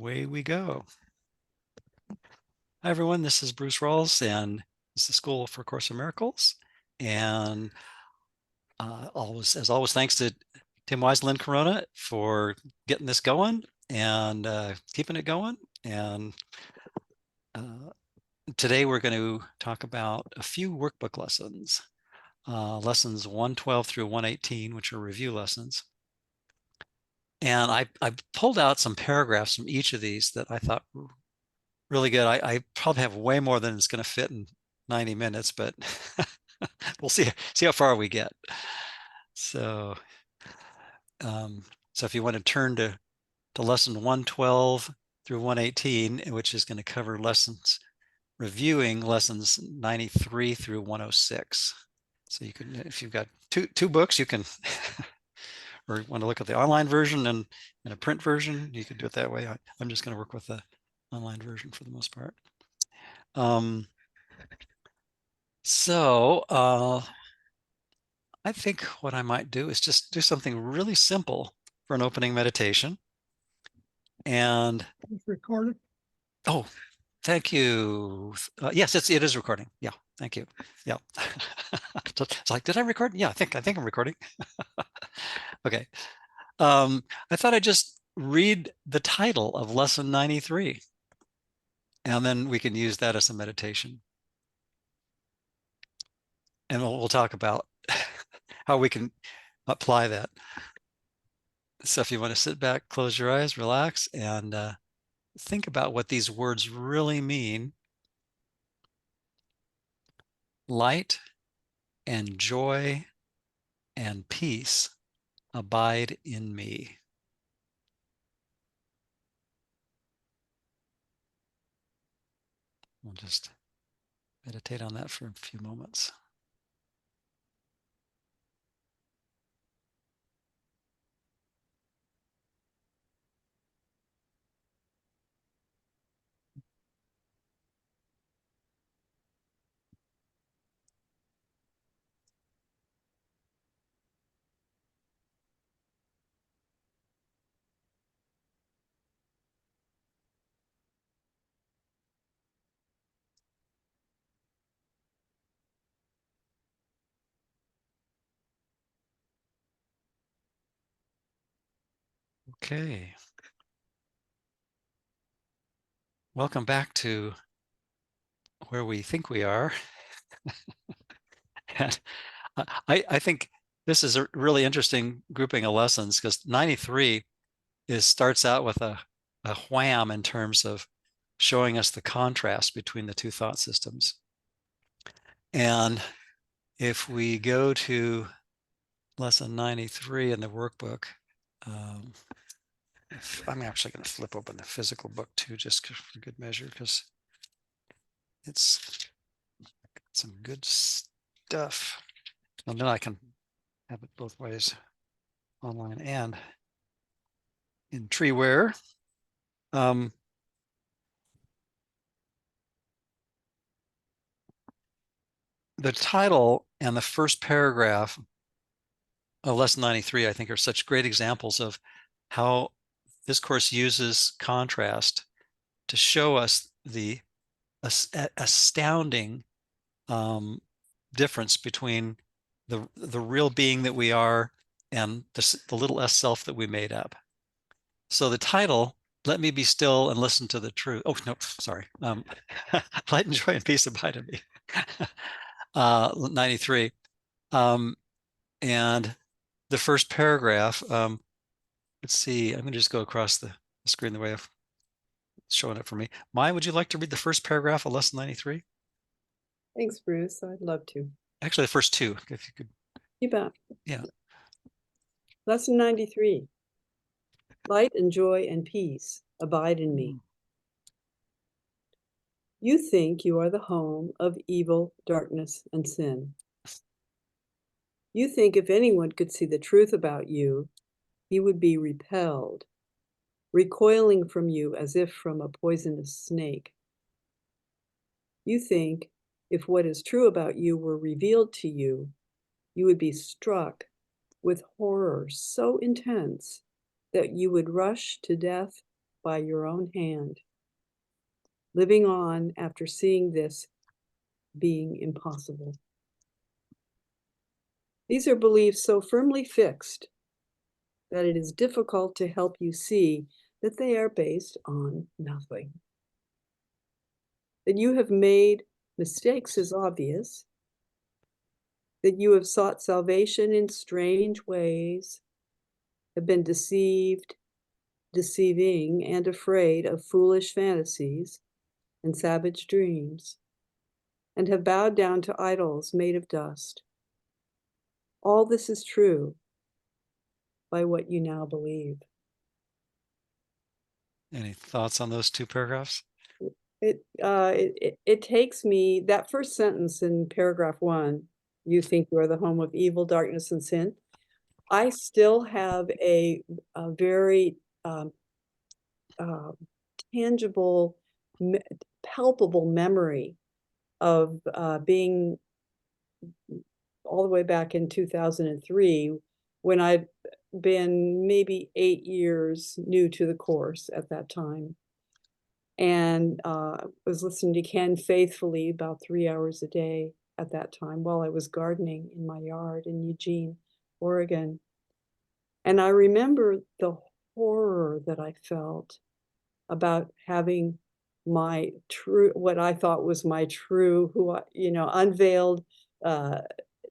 away we go. Hi, everyone. This is Bruce Rawles, and this is the School for Course in Miracles. And as always, thanks to Tim Wiseland Corona for getting this going and keeping it going. And today we're going to talk about a few workbook lessons, lessons 112 through 118, which are review lessons. And I pulled out some paragraphs from each of these that I thought were really good. I probably have way more than it's going to fit in 90 minutes, but we'll see how far we get. So if you want to turn to lesson 112 through 118, which is going to cover reviewing lessons 93 through 106. So you can, if you've got two books, you can, or want to look at the online version and a print version, you can do it that way. I'm just going to work with the online version for the most part. I think what I might do is just do something really simple for an opening meditation. And it's recorded. Oh, thank you. Yes, it is recording. Yeah, thank you. Yeah. It's like, did I record? Yeah, I think I'm recording. Okay. I thought I'd just read the title of lesson 93, and then we can use that as a meditation. And we'll talk about how we can apply that. So if you want to sit back, close your eyes, relax, and think about what these words really mean. Light and joy and peace abide in me. We'll just meditate on that for a few moments. Okay. Welcome back to where we think we are. And I think this is a really interesting grouping of lessons, because 93 starts out with a wham in terms of showing us the contrast between the two thought systems. And if we go to lesson 93 in the workbook, I'm actually going to flip open the physical book too, just for good measure, because it's some good stuff. And then I can have it both ways, online and in treeware. The title and the first paragraph of lesson 93, I think, are such great examples of how this course uses contrast to show us the astounding difference between the real being that we are and the little s self that we made up. So the title, "Let Me Be Still and Listen to the Truth." Oh, no, sorry. Light and joy and peace abide in me. 93. And the first paragraph, let's see, I'm going to just go across the screen the way I've showing it for me. Mai, would you like to read the first paragraph of lesson 93? Thanks, Bruce. I'd love to. Actually, the first two, if you could. You bet. Yeah. Lesson 93. Light and joy and peace abide in me. You think you are the home of evil, darkness, and sin. You think if anyone could see the truth about you, he would be repelled, recoiling from you as if from a poisonous snake. You think if what is true about you were revealed to you, you would be struck with horror so intense that you would rush to death by your own hand, living on after seeing this being impossible. These are beliefs so firmly fixed that it is difficult to help you see that they are based on nothing. That you have made mistakes is obvious, that you have sought salvation in strange ways, have been deceived, deceiving, and afraid of foolish fantasies and savage dreams, and have bowed down to idols made of dust. All this is true by what you now believe. Any thoughts on those two paragraphs? It takes me, that first sentence in paragraph 1, you think you are the home of evil, darkness, and sin. I still have a very tangible, palpable memory of being all the way back in 2003, when I'd been maybe 8 years new to the course at that time, and was listening to Ken faithfully about 3 hours a day at that time while I was gardening in my yard in Eugene, Oregon. And I remember the horror that I felt about having my true, what I thought was my true, who I, unveiled, uh,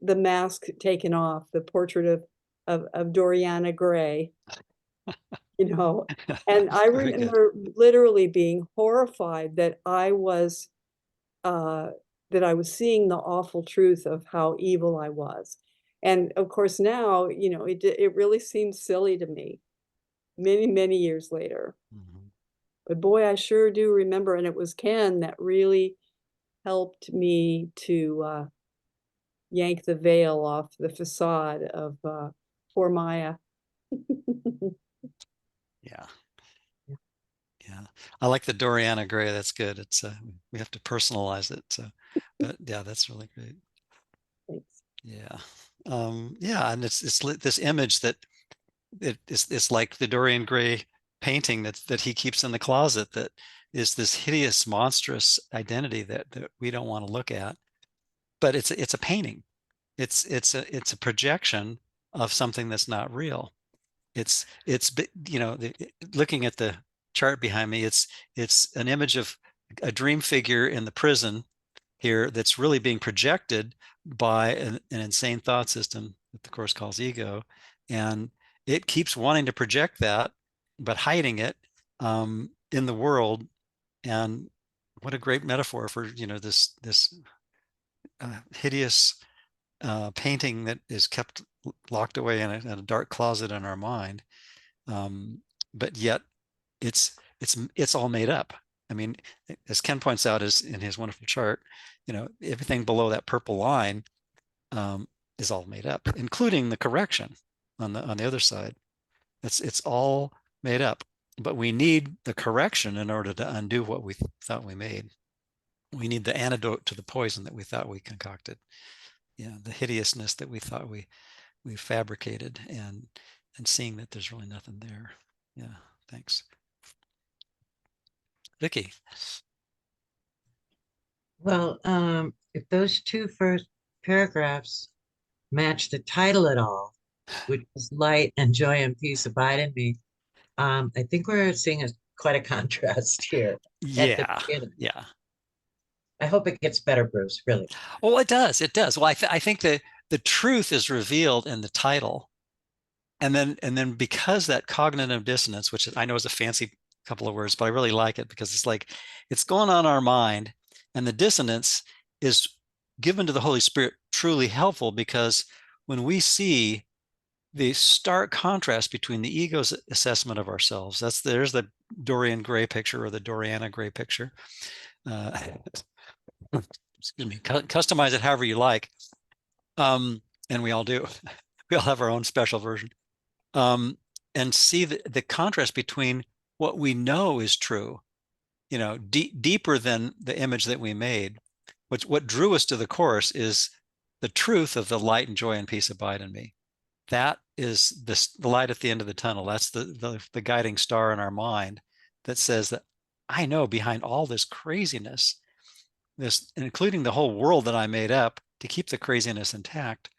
the mask taken off, the portrait of Doriana Gray, you know. And I Very good. remember literally being horrified that I was seeing the awful truth of how evil I was. And of course now, it really seems silly to me many, many years later. Mhm. But boy, I sure do remember, and it was Ken that really helped me to yank the veil off the facade of poor Maya. Yeah. Yeah. I like the Doriana Gray. That's good. It's we have to personalize it. So, but yeah, that's really great. Thanks. Yeah. Yeah, and it's this image that it's like the Dorian Gray painting that he keeps in the closet, that is this hideous, monstrous identity that we don't want to look at. But it's a painting. It's a projection of something that's not real. It's looking at the chart behind me, it's an image of a dream figure in the prison here that's really being projected by an insane thought system that the course calls ego, and it keeps wanting to project that but hiding it in the world. And what a great metaphor for this hideous painting that is kept locked away in a dark closet in our mind, but yet it's all made up. I mean, as Ken points out is in his wonderful chart, everything below that purple line is all made up, including the correction on the other side. It's all made up, but we need the correction in order to undo what we thought we made. We need the antidote to the poison that we thought we concocted. Yeah, the hideousness that we thought we fabricated, and seeing that there's really nothing there. Yeah, thanks. Vicky. Well, if those two first paragraphs match the title at all, which is Light and Joy and Peace Abide in Me, I think we're seeing quite a contrast here at the Yeah, beginning. yeah. I hope it gets better, Bruce, really. Well, it does. It does. Well, I think that the truth is revealed in the title, and then because that cognitive dissonance, which I know is a fancy couple of words, but I really like it because it's like it's going on in our mind, and the dissonance is given to the Holy Spirit truly helpful, because when we see the stark contrast between the ego's assessment of ourselves, there's the Dorian Gray picture, or the Doriana Gray picture. Excuse me, customize it however you like. And we all do. We all have our own special version. And see the contrast between what we know is true, deeper than the image that we made. What drew us to the course is the truth of the light and joy and peace abide in me. That is the light at the end of the tunnel. That's the guiding star in our mind that says that I know behind all this craziness, this, including the whole world that I made up to keep the craziness intact,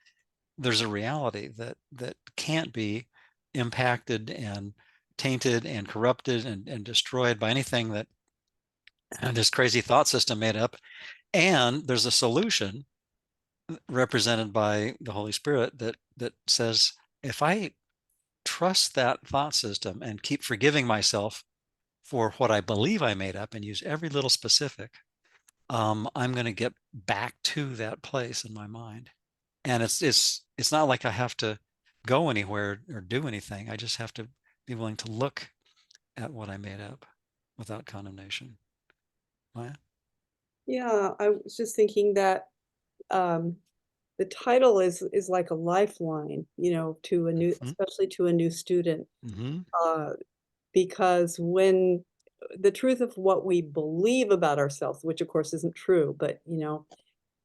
there's a reality that can't be impacted and tainted and corrupted and destroyed by anything that this crazy thought system made up. And there's a solution represented by the Holy Spirit that says, if I trust that thought system and keep forgiving myself for what I believe I made up and use every little specific, I'm going to get back to that place in my mind. And it's not like I have to go anywhere or do anything. I just have to be willing to look at what I made up without condemnation. Maya? Yeah, I was just thinking that the title is like a lifeline, you know, to a new, especially to a new student, Mm-hmm. because when the truth of what we believe about ourselves, which of course isn't true, but you know,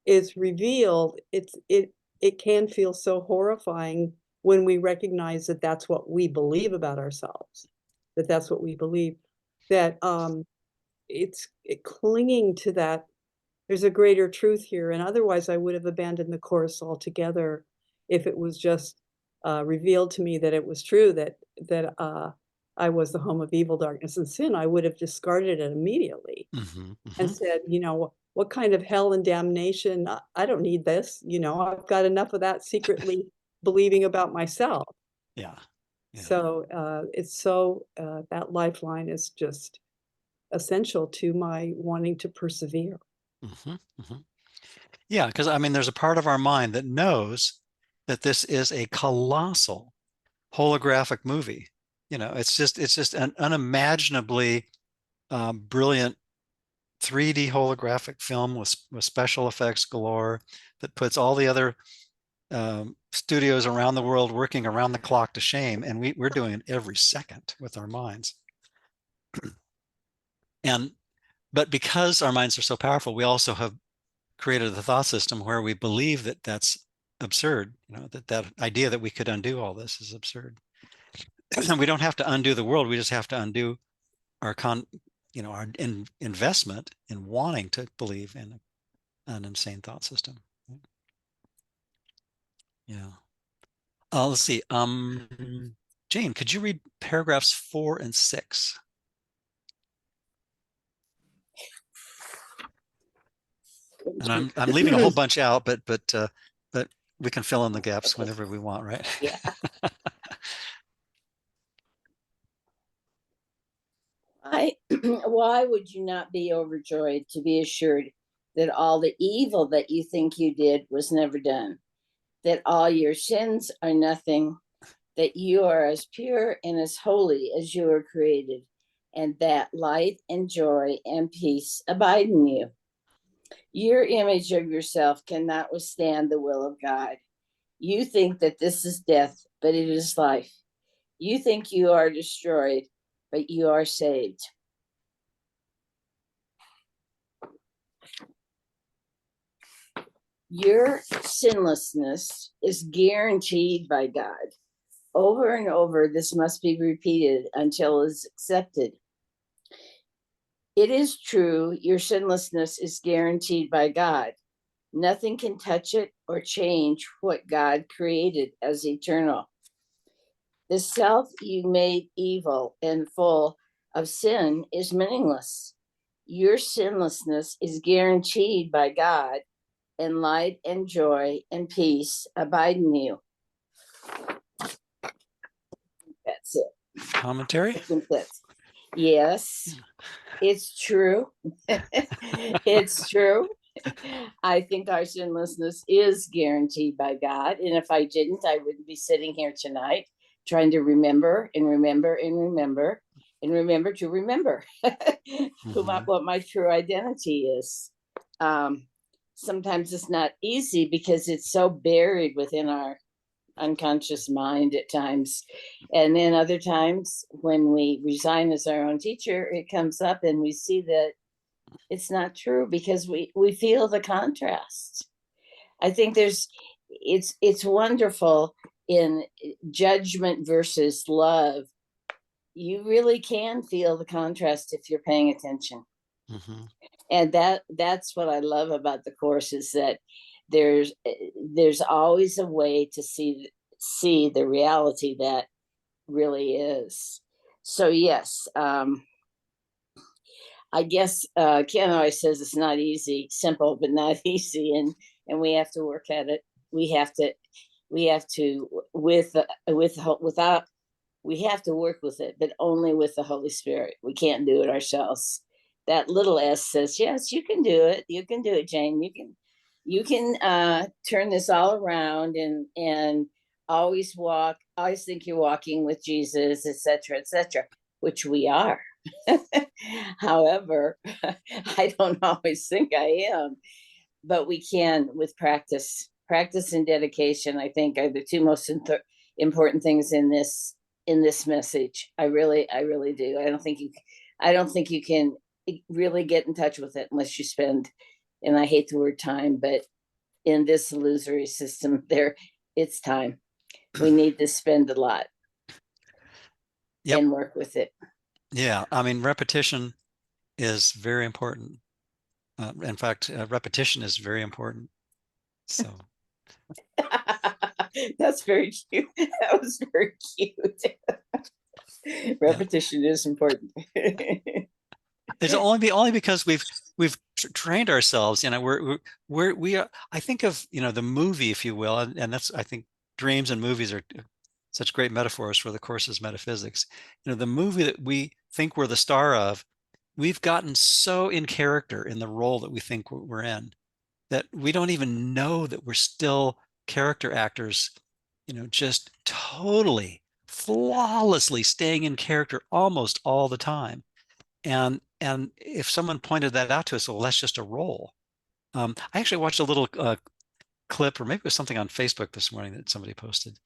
is revealed, it can feel so horrifying when we recognize that that's what we believe about ourselves, that that's what we believe, that it's clinging to that. There's a greater truth here, and otherwise I would have abandoned the course altogether if it was just revealed to me that it was true, that I was the home of evil, darkness, and sin. I would have discarded it immediately Mm-hmm. and Mm-hmm. said, you know, what kind of hell and damnation? I don't need this. You know, I've got enough of that secretly believing about myself. Yeah. Yeah. So it's so that lifeline is just essential to my wanting to persevere. Mm-hmm. Mm-hmm. Yeah, because I mean, there's a part of our mind that knows that this is a colossal holographic movie. You know, it's just an unimaginably brilliant 3D holographic film with special effects galore that puts all the other studios around the world working around the clock to shame, and we're doing it every second with our minds. And but because our minds are so powerful, we also have created the thought system where we believe that that's absurd. You know, that idea that we could undo all this is absurd. We don't have to undo the world. We just have to undo our our investment in wanting to believe in an insane thought system. Yeah. Let's see. Jane, could you read paragraphs 4 and 6? And I'm leaving a whole bunch out, but we can fill in the gaps whenever we want, right? Yeah. Why would you not be overjoyed to be assured that all the evil that you think you did was never done, that all your sins are nothing, that you are as pure and as holy as you were created, and that light and joy and peace abide in you? Your image of yourself cannot withstand the will of God. You think that this is death, but it is life. You think you are destroyed, but you are saved. Your sinlessness is guaranteed by God. Over and over, this must be repeated until it is accepted. It is true, your sinlessness is guaranteed by God. Nothing can touch it or change what God created as eternal. The self you made evil and full of sin is meaningless. Your sinlessness is guaranteed by God, and light and joy and peace abide in you. That's it. Commentary? I think that's, yes, it's true. It's true. I think our sinlessness is guaranteed by God. And if I didn't, I wouldn't be sitting here tonight trying to remember and remember and remember and remember to remember what my true identity is. Sometimes it's not easy because it's so buried within our unconscious mind at times. And then other times when we resign as our own teacher, it comes up and we see that it's not true because we feel the contrast. I think it's wonderful in judgment versus love you really can feel the contrast if you're paying attention. Mhm. And that's what I love about the course, is that there's always a way to see the reality that really is. So yes, I guess Ken always says it's not easy, simple but not easy, and we have to work at it. We have to without we have to work with it, but only with the Holy Spirit. We can't do it ourselves. That little S says, yes, you can do it. You can do it, Jane. You can turn this all around and always think you're walking with Jesus, etc., which we are. However, I don't always think I am, but we can with practice. Practice and dedication, I think, are the two most important things in this message. I really do. I don't think you can really get in touch with it unless you spend, and I hate the word time, but in this illusory system it's time. We need to spend a lot. Yep. And work with it. Yeah, I mean, repetition is very important. In fact, repetition is very important. So that's very cute. That was very cute. Repetition is important. it's only because we've trained ourselves. You know, we are. I think of, you know, the movie, if you will, and that's, I think dreams and movies are such great metaphors for the course's metaphysics. You know, the movie that we think we're the star of, we've gotten so in character in the role that we think we're in, that we don't even know that we're still character actors, you know, just totally flawlessly staying in character almost all the time. And if someone pointed that out to us, well, that's just a role. I actually watched a little clip, or maybe it was something on Facebook this morning that somebody posted,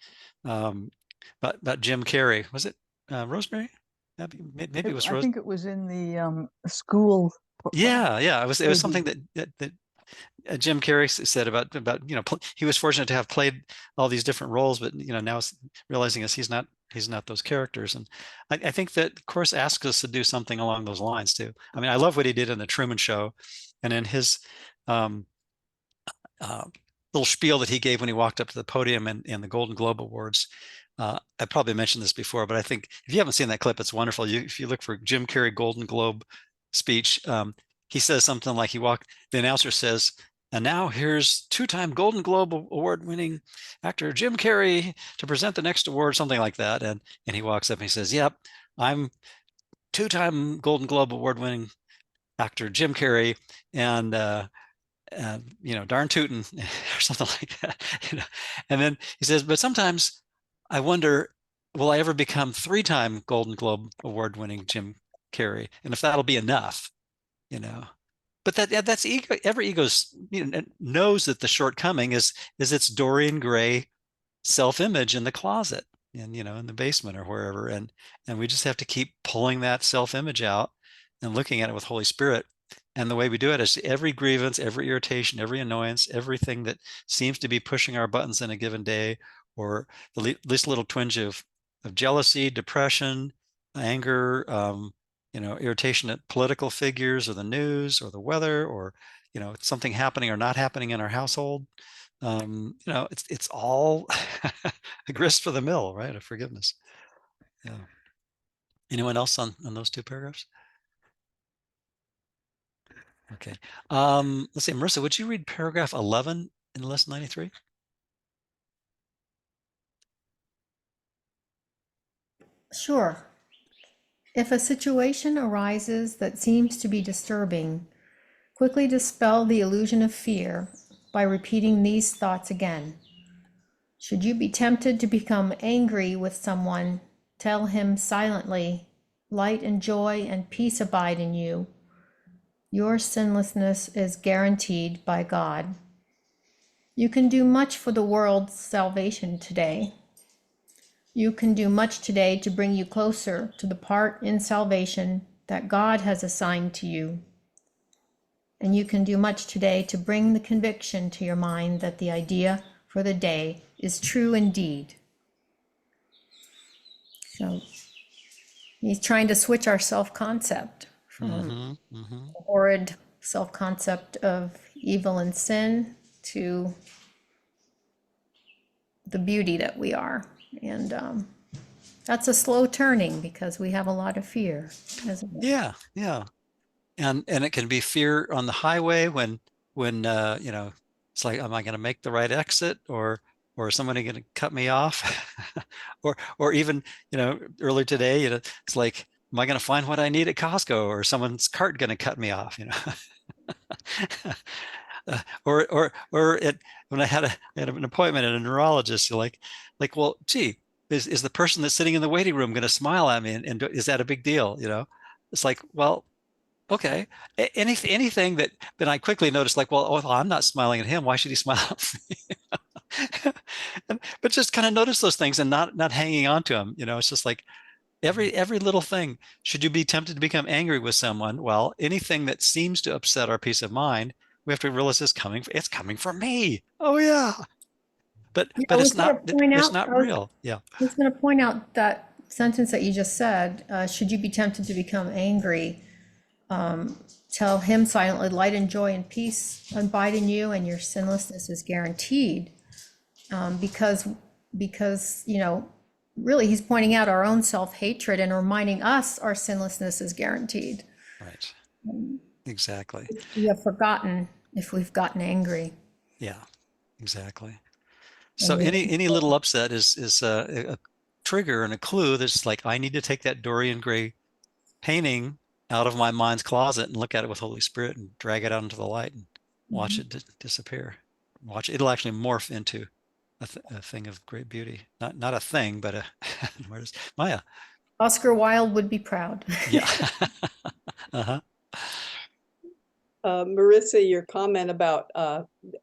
about Jim Carrey. Was it Rosemary? Maybe it was I Rose. think it was in the school. Yeah. It was maybe. something that Jim Carrey said about, you know, he was fortunate to have played all these different roles, but, you know, now realizing he's not those characters. And I think that, of course, asks us to do something along those lines too. I mean, I love what he did in the Truman Show, and in his um, little spiel that he gave when he walked up to the podium in the Golden Globe Awards. I probably mentioned this before, but I think if you haven't seen that clip, it's wonderful. If you look for Jim Carrey Golden Globe speech, he says something like, the announcer says, and now here's two-time Golden Globe Award-winning actor Jim Carrey to present the next award, something like that. And he walks up and he says, yep, I'm two-time Golden Globe Award-winning actor Jim Carrey, and you know, darn tootin', or something like that. You know? And then he says, but sometimes I wonder, will I ever become three-time Golden Globe Award-winning Jim Carrey? And if that'll be enough, you know. But that's ego. Every ego, you know, knows that the shortcoming is its Dorian Gray self-image in the closet, and, you know, in the basement or wherever, and we just have to keep pulling that self-image out and looking at it with Holy Spirit. And the way we do it is every grievance, every irritation, every annoyance, everything that seems to be pushing our buttons in a given day, or the least little twinge of jealousy, depression, anger, you know, irritation at political figures or the news or the weather, or, you know, something happening or not happening in our household. You know, it's all a grist for the mill, right? Of forgiveness. Yeah. Anyone else on those two paragraphs? Okay. Let's see, Marissa, would you read paragraph 11 in lesson 93? Sure. If a situation arises that seems to be disturbing, quickly dispel the illusion of fear by repeating these thoughts again. Should you be tempted to become angry with someone, tell him silently, light and joy and peace abide in you. Your sinlessness is guaranteed by God. You can do much for the world's salvation today. You can do much today to bring you closer to the part in salvation that God has assigned to you. And you can do much today to bring the conviction to your mind that the idea for the day is true indeed. So He's trying to switch our self-concept from horrid self-concept of evil and sin to the beauty that we are. And that's a slow turning because we have a lot of fear, isn't it? Yeah, yeah. And it can be fear on the highway when you know, it's like, am I going to make the right exit, or is somebody going to cut me off? or even, you know, earlier today, you know, it's like, am I going to find what I need at Costco, or someone's cart going to cut me off, you know? Or it, when I had an appointment at a neurologist, you're like, well, gee, is the person that's sitting in the waiting room going to smile at me, and is that a big deal? You know, it's like, well, okay. Anything that, then I quickly noticed, like, well, I'm not smiling at him. Why should he smile at me? But just kind of notice those things and not hanging on to them. You know, it's just like every little thing. Should you be tempted to become angry with someone? Well, anything that seems to upset our peace of mind, we have to realize it's coming from me. Oh yeah. But I was it's gonna not point it's out- not I was- real. Yeah. I was going to point out that sentence that you just said, should you be tempted to become angry, tell him silently, light and joy and peace abide in you, and your sinlessness is guaranteed. Because, you know, really he's pointing out our own self-hatred and reminding us our sinlessness is guaranteed. Right. Exactly. We have forgotten if we've gotten angry. Yeah, exactly. So And any little upset is a trigger and a clue that's like, I need to take that Dorian Gray painting out of my mind's closet and look at it with Holy Spirit and drag it out into the light and watch it disappear. Watch it. It'll actually morph into a thing of great beauty. Not a thing, but where's Maya? Oscar Wilde would be proud. Yeah. Uh-huh. Marissa, your comment about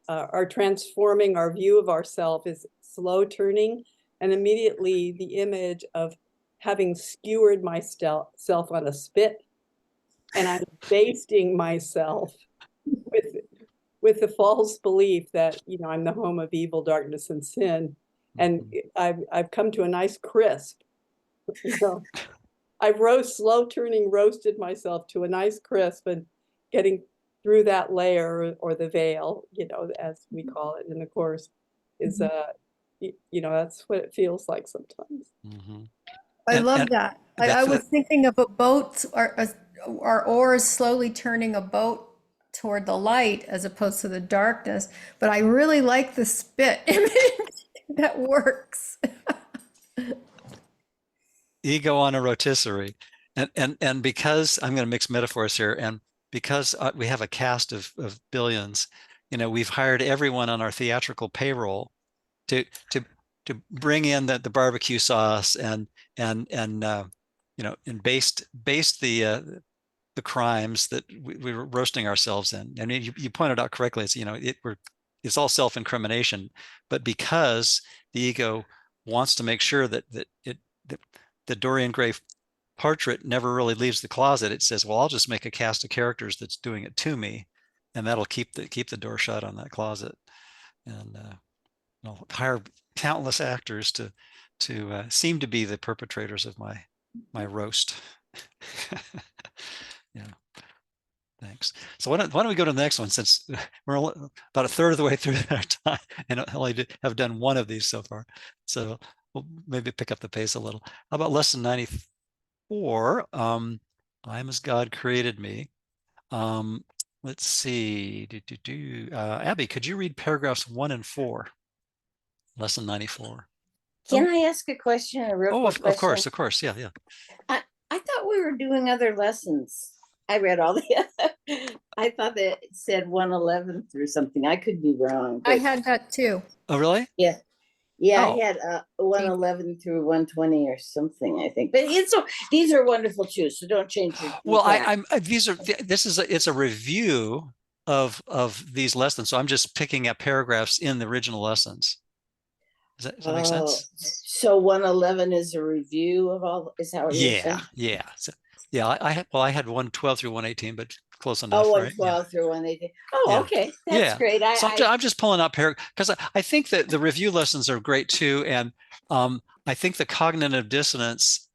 our transforming our view of ourself is slow turning, and immediately the image of having skewered myself on a spit, and I'm basting myself with the false belief that, you know, I'm the home of evil, darkness, and sin, and I've come to a nice crisp. You know, I've slow turning roasted myself to a nice crisp, and getting through that layer, or the veil, you know, as we call it in the course, is you know, that's what it feels like sometimes. I love that. I was thinking of a boat, our oars slowly turning a boat toward the light as opposed to the darkness, but I really like the spit image. That works. Ego on a rotisserie, and because I'm going to mix metaphors here, and because we have a cast of billions, you know, we've hired everyone on our theatrical payroll to bring in the barbecue sauce and you know, and based the crimes that we were roasting ourselves in. I mean, you pointed out correctly, it's, you know, it's all self-incrimination, but because the ego wants to make sure that the Dorian Gray portrait never really leaves the closet, it says, well, I'll just make a cast of characters that's doing it to me, and that'll keep the door shut on that closet. And I'll hire countless actors to seem to be the perpetrators of my roast. Yeah. Thanks. So why don't we go to the next one, since we're about a third of the way through our time and only have done one of these so far. So we'll maybe pick up the pace a little. How about lesson 94? I am as God created me. Let's see. Abby, could you read paragraphs 1 and 4? Lesson 94. Can I ask a question? A real quick of question? course. Yeah. I thought we were doing other lessons. I read all the I thought that it said 111 through something. I could be wrong. I had that too. Oh, really? Yeah. Oh. I had 111 through 120 or something, I think. But these are wonderful too, so don't change your Well, it's a review of these lessons, so I'm just picking up paragraphs in the original lessons. Does that make sense? So 111 is a review of all, is that what you're saying? Yeah. So, yeah, I had 112 through 118, but close enough, Oh, right? 112 through 118. Oh, Yeah. okay. That's great. So I'm just pulling up here because I think that the review lessons are great too. And I think the cognitive dissonance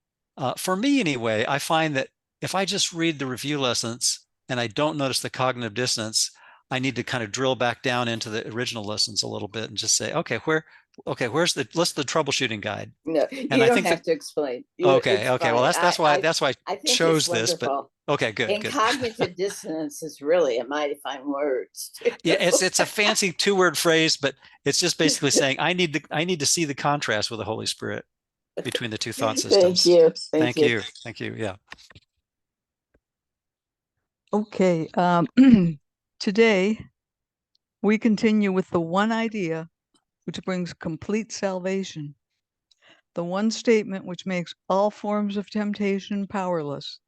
For me anyway, I find that if I just read the review lessons and I don't notice the cognitive dissonance, I need to kind of drill back down into the original lessons a little bit and just say, okay, where's the troubleshooting guide? No, And you I don't think that have to explain. okay, it's okay. Well, fine. that's why I I think it's chose this, but wonderful. okay, good, And good. cognitive dissonance is really a mighty fine word. Yeah, it's a fancy 2-word phrase, but it's just basically saying I need to see the contrast with the Holy Spirit between the two thought systems. Thank you. Thank Thank you. you. Thank you. Yeah. Okay, today we continue with the one idea which brings complete salvation, the one statement which makes all forms of temptation powerless,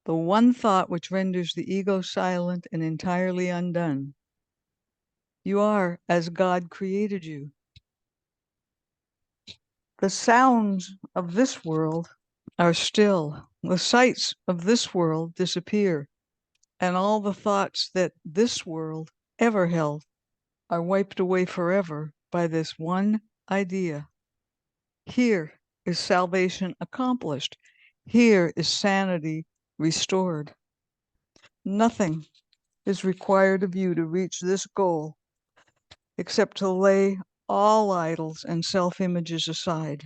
the one thought which renders the ego silent and entirely undone. You are as God created you. The sounds of this world are still, the sights of this world disappear, and all the thoughts that this world ever held are wiped away forever by this one idea. Here is salvation accomplished. Here is sanity restored. Nothing is required of you to reach this goal except to lay all idols and self-images aside.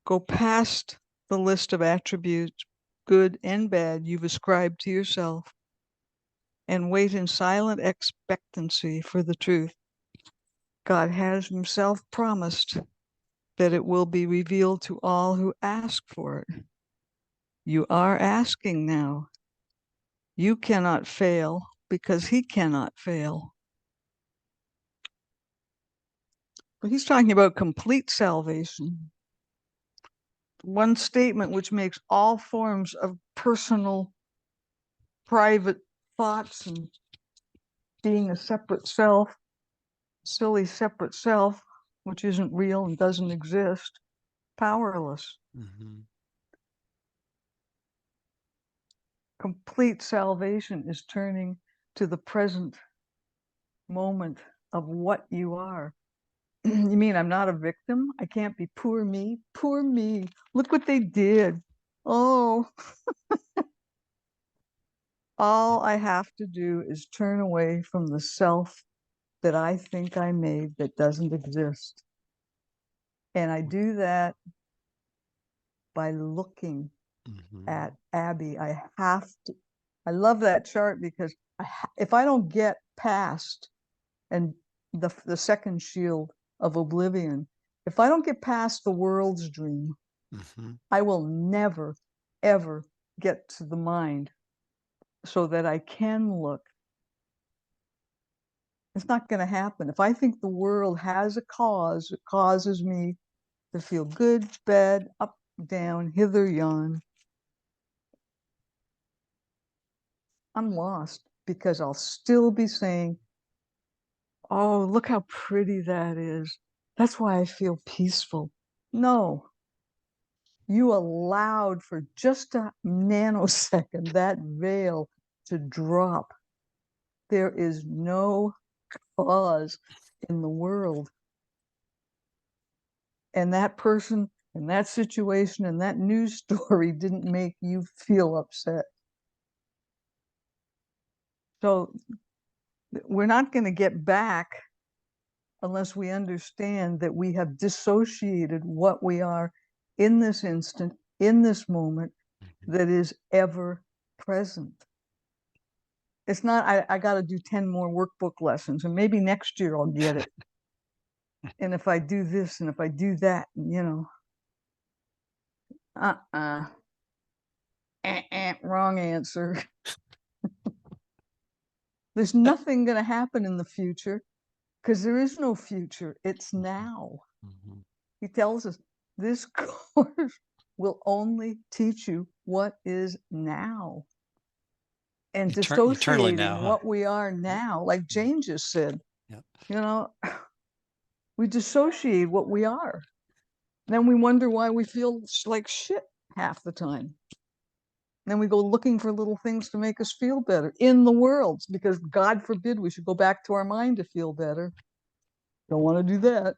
Go past the list of attributes, good and bad, you've ascribed to yourself, and wait in silent expectancy for the truth. God has himself promised that it will be revealed to all who ask for it. You are asking now. You cannot fail because he cannot fail. But he's talking about complete salvation. One statement which makes all forms of personal, private thoughts and being a separate self, silly separate self, which isn't real and doesn't exist, powerless. Mm-hmm. Complete salvation is turning to the present moment of what you are. You mean I'm not a victim? I can't be poor me? Poor me. Look what they did. Oh, all I have to do is turn away from the self that I think I made that doesn't exist. And I do that by looking Mm-hmm. at Abby. I have to. I love that chart because if I don't get past and the second shield of oblivion, if I don't get past the world's dream, Mm-hmm. I will never, ever get to the mind so that I can look. It's not going to happen. If I think the world has a cause, it causes me to feel good, bad, up, down, hither, yon. I'm lost because I'll still be saying, oh, look how pretty that is. That's why I feel peaceful. No, you allowed for just a nanosecond that veil to drop. There is no cause in the world. And that person and that situation and that news story didn't make you feel upset. So we're not going to get back unless we understand that we have dissociated what we are in this instant, in this moment, that is ever present. It's not, I got to do 10 more workbook lessons, and maybe next year I'll get it. And if I do this and if I do that, you know, wrong answer. There's nothing going to happen in the future because there is no future. It's now. Mm-hmm. He tells us this course will only teach you what is now. And Eternally dissociating now, huh? what we are now, like Jane just said, Yep. you know, we dissociate what we are. Then we wonder why we feel like shit half the time. Then we go looking for little things to make us feel better in the world, because God forbid we should go back to our mind to feel better. Don't want to do that.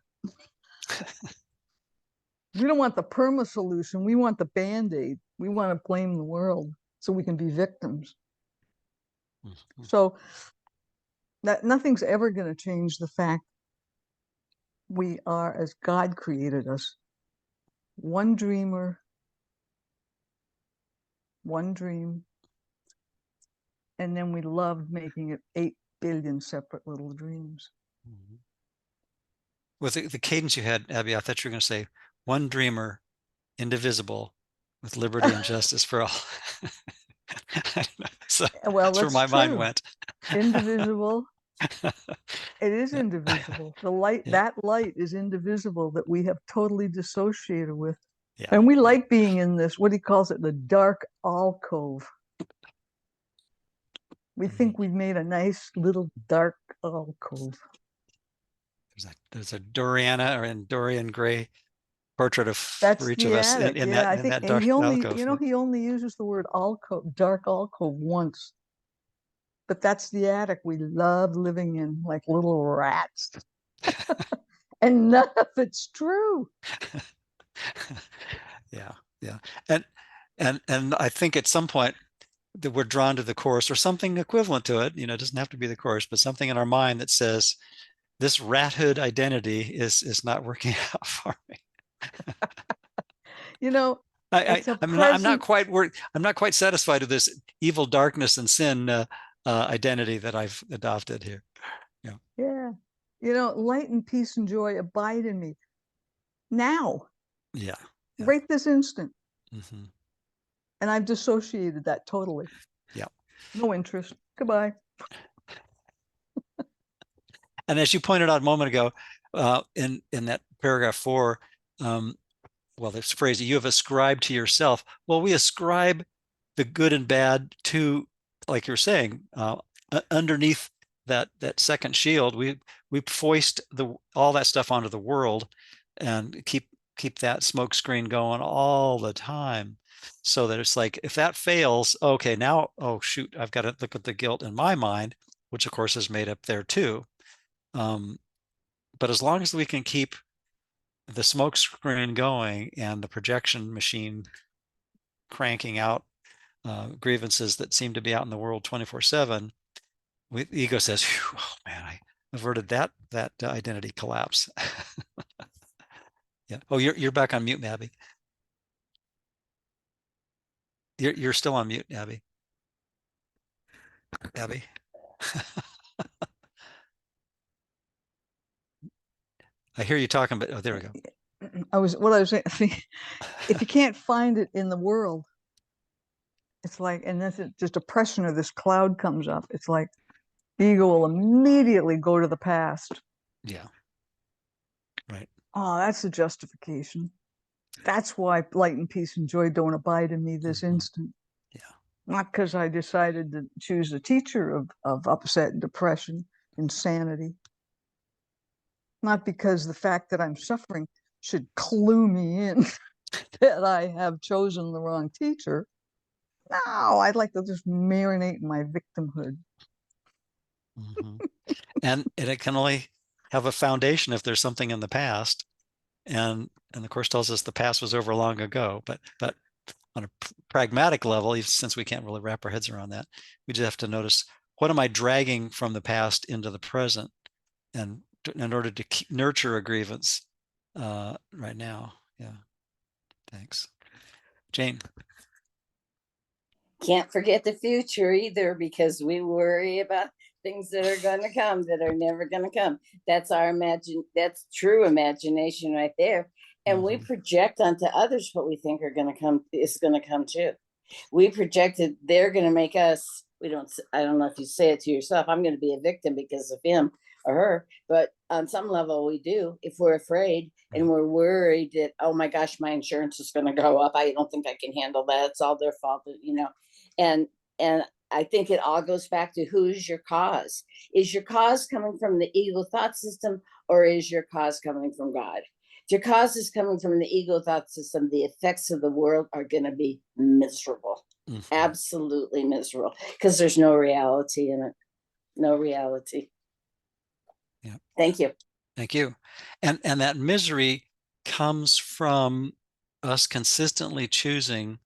We don't want the perma solution. We want the Band-Aid. We want to blame the world so we can be victims. Mhm. So that nothing's ever going to change the fact we are as God created us. One dreamer, one dream, and then we loved making it 8 billion separate little dreams. Mhm. With the cadence you had, Abby, I thought you were going to say one dreamer, indivisible, with liberty and justice for all. I don't know. So Well, that's where that's my mind true. went. Indivisible. It is Yeah. indivisible. The light, Yeah. that light is indivisible that we have totally dissociated with. Yeah. And we like being in this, what he calls it, the dark alcove. We Mhm. think we've made a nice little dark alcove. There's a Doriana or in Dorian Gray portrait for That's each of the us attic. in Yeah, I think, that and dark he only, alcove. you know, he only uses the word alcove, dark alcove once. But that's the attic we love living in, like little rats. And none of it's true. Yeah, yeah, and I think at some point that we're drawn to the course or something equivalent to it. You know, it doesn't have to be the course, but something in our mind that says this rathood identity is not working out for me. You know, it's a I'm not present. I'm not quite satisfied with this evil, darkness, and sin identity that I've adopted here. Yeah. Yeah. You know, light and peace and joy abide in me now, Yeah. Yeah. right this instant. Mm-hmm. And I've dissociated that totally. Yeah. No interest. Goodbye. And as you pointed out a moment ago, in that paragraph 4, well, this phrase, you have ascribed to yourself. Well, we ascribe the good and bad to, like you're saying, underneath that second shield, we foist all that stuff onto the world and keep that smoke screen going all the time, so that it's like, if that fails, okay, now, oh shoot, I've got to look at the guilt in my mind, which of course is made up there too. But as long as we can keep the smoke screen going and the projection machine cranking out grievances that seem to be out in the world 24/7, the ego says, oh man, I averted that identity collapse. Yeah. Oh, you're back on mute, Abby. You're still on mute, Abby. Abby. I hear you talking, but oh, there we go. I was saying, if you can't find it in the world, it's like, and this is just depression or this cloud comes up. It's like the ego will immediately go to the past. Yeah. Right. Oh, that's the justification. That's why light and peace and joy don't abide in me this instant. Yeah. Not because I decided to choose a teacher of upset and depression, insanity. Not because the fact that I'm suffering should clue me in that I have chosen the wrong teacher. No, I'd like to just marinate in my victimhood. Mm-hmm. And it can only have a foundation if there's something in the past. And the course tells us the past was over long ago. But on a pragmatic level, even since we can't really wrap our heads around that, we just have to notice, what am I dragging from the past into the present, and in order to nurture a grievance right now. Yeah. Thanks, Jane. Can't forget the future either, because we worry about things that are going to come that are never going to come. That's that's true imagination right there. And we project onto others what we think are going to come is going to come too. We projected they're going to make us, I don't know if you say it to yourself, I'm going to be a victim because of him or her, but on some level we do. If we're afraid and we're worried that, oh my gosh, my insurance is going to go up, I don't think I can handle that, it's all their fault, and I think it all goes back to, who's your cause? Is your cause coming from the ego thought system, or is your cause coming from God? If your cause is coming from the ego thought system, the effects of the world are going to be miserable. Absolutely miserable, because there's no reality in it. No reality. Yeah. Thank you. Thank you. And that misery comes from us consistently choosing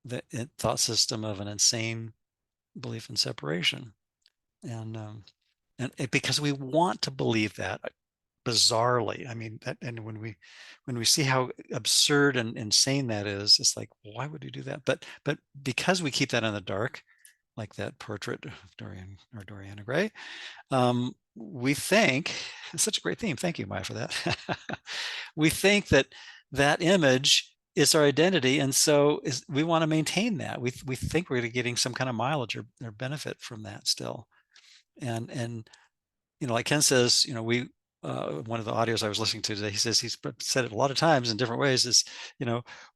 the thought system of an insane belief in separation. And because we want to believe that, bizarrely. I mean, and when we see how absurd and insane that is, it's like, why would we do that? But because we keep that in the dark, like that portrait of Doriana Gray, we think, it's such a great theme. Thank you, Maya, for that. We think that that image is our identity, and so we want to maintain that. We think we're getting some kind of mileage or benefit from that still. And like Ken says, we one of the audios I was listening to today, he says, he's said it a lot of times in different ways, is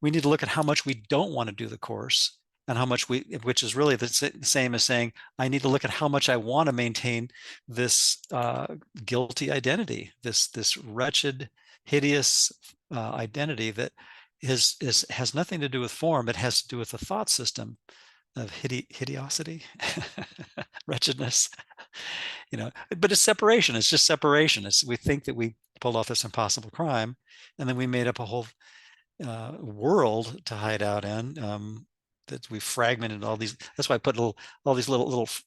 we need to look at how much we don't want to do the course, and how much which is really the same as saying, I need to look at how much I want to maintain this guilty identity, this wretched, hideous identity that has nothing to do with form, but has to do with the thought system of hideosity, wretchedness. But it's separation. It's just separation. We think that we pulled off this impossible crime, and then we made up a whole world to hide out in, that we fragmented all these. That's why I put all these little if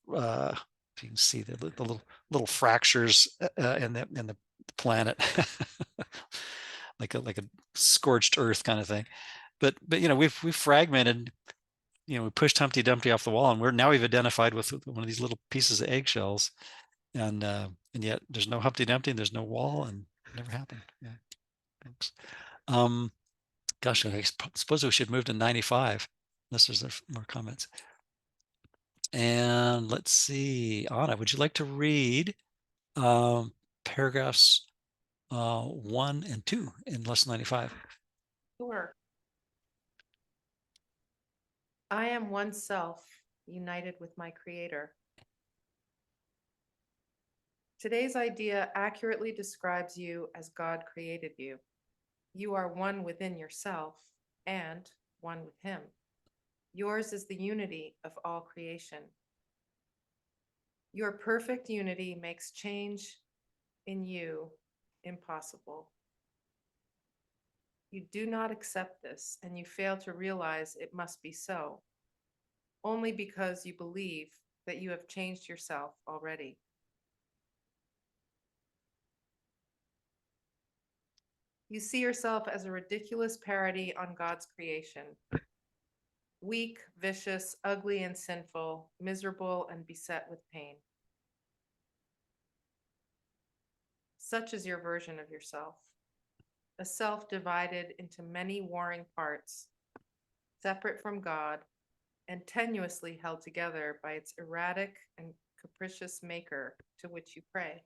you can see the little fractures in the planet, like a scorched earth kind of thing. But we've fragmented. We pushed Humpty Dumpty off the wall, and we've identified with one of these little pieces of eggshells, and yet there's no Humpty Dumpty, and there's no wall, and it never happened. Yeah, thanks. Gosh, I suppose we should move to 95, unless there's more comments. And let's see, Anna, would you like to read paragraphs 1 and 2 in lesson 95? Sure. I am one self, united with my creator. Today's idea accurately describes you as God created you. You are one within yourself and one with him. Yours is the unity of all creation. Your perfect unity makes change in you impossible. You do not accept this, and you fail to realize it must be so, only because you believe that you have changed yourself already. You see yourself as a ridiculous parody on God's creation. Weak, vicious, ugly and sinful, miserable and beset with pain. Such is your version of yourself. A self divided into many warring parts, separate from God, and tenuously held together by its erratic and capricious maker to which you pray.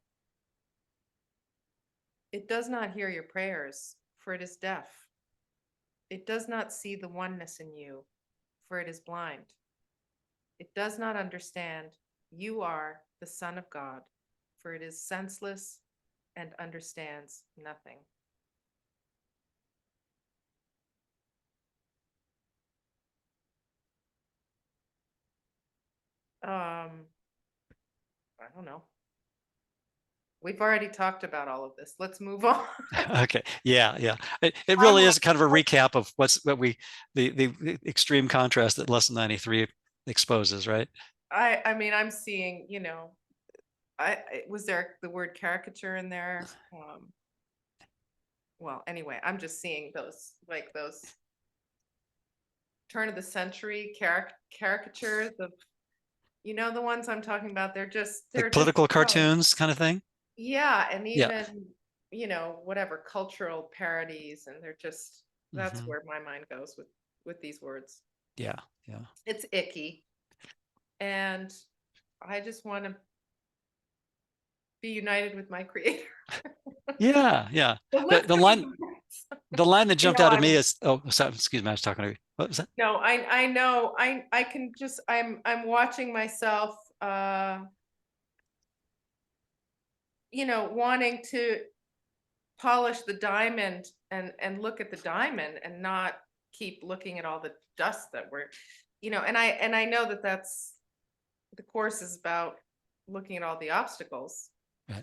It does not hear your prayers, for it is deaf. It does not see the oneness in you, for it is blind. It does not understand you are the Son of God, for it is senseless and understands nothing. I don't know. We've already talked about all of this. Let's move on. Okay. Yeah. It really is kind of a recap of the extreme contrast that lesson 93 exposes, right? I mean, I'm seeing, was there the word caricature in there? Well, anyway, I'm just seeing those turn of the century caricatures of, the ones I'm talking about. They're Like political cartoons kind of thing. Yeah, and Yeah. even, whatever cultural parodies, and they're just, that's where my mind goes with these words. Yeah. It's icky. And I just want to be united with my creator. Yeah. The line that jumped out at me is, sorry, excuse me, I was talking to you. What was that? No, I know. I can just, I'm watching myself, wanting to polish the diamond and look at the diamond and not keep looking at all the dust that we're, and I know that that's, the course is about looking at all the obstacles. Right.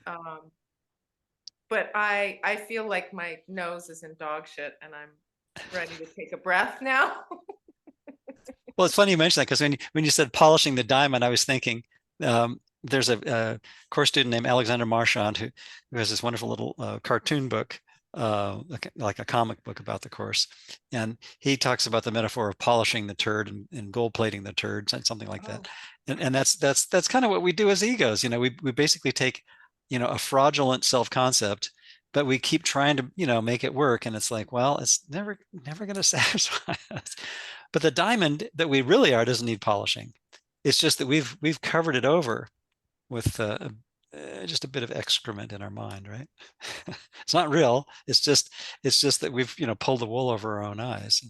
but I feel like my nose is in dog shit and I'm ready to take a breath now. Well, it's funny you mentioned that, because when you said polishing the diamond, I was thinking there's a course student named Alexander Marchand who has this wonderful little cartoon book, like a comic book about the course, and he talks about the metaphor of polishing the turd and gold plating the turd, something like that. And that's kind of what we do as egos. We basically take a fraudulent self-concept, but we keep trying to make it work, and it's like, well, it's never going to satisfy us. But the diamond that we really are doesn't need polishing. It's just that we've covered it over with just a bit of excrement in our mind, right? It's not real. It's just that we've pulled the wool over our own eyes.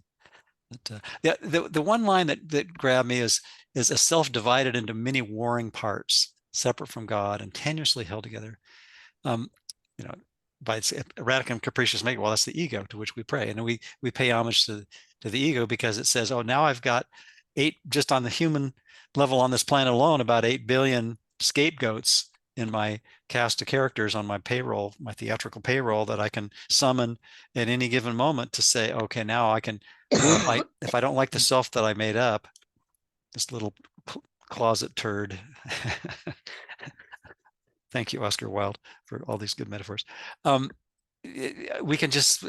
But, yeah, the one line that grabbed me is a self divided into many warring parts, separate from God and tenuously held together. You know, by its erratic and capricious maker. Well, that's the ego to which we pray, and we pay homage to the ego because it says, oh, now I've got just on the human level on this planet alone, about 8 billion scapegoats in my cast of characters on my payroll, my theatrical payroll, that I can summon at any given moment to say, okay, now I can, if I don't like the self that I made up, this little closet turd. Thank you, Oscar Wilde, for all these good metaphors. We can just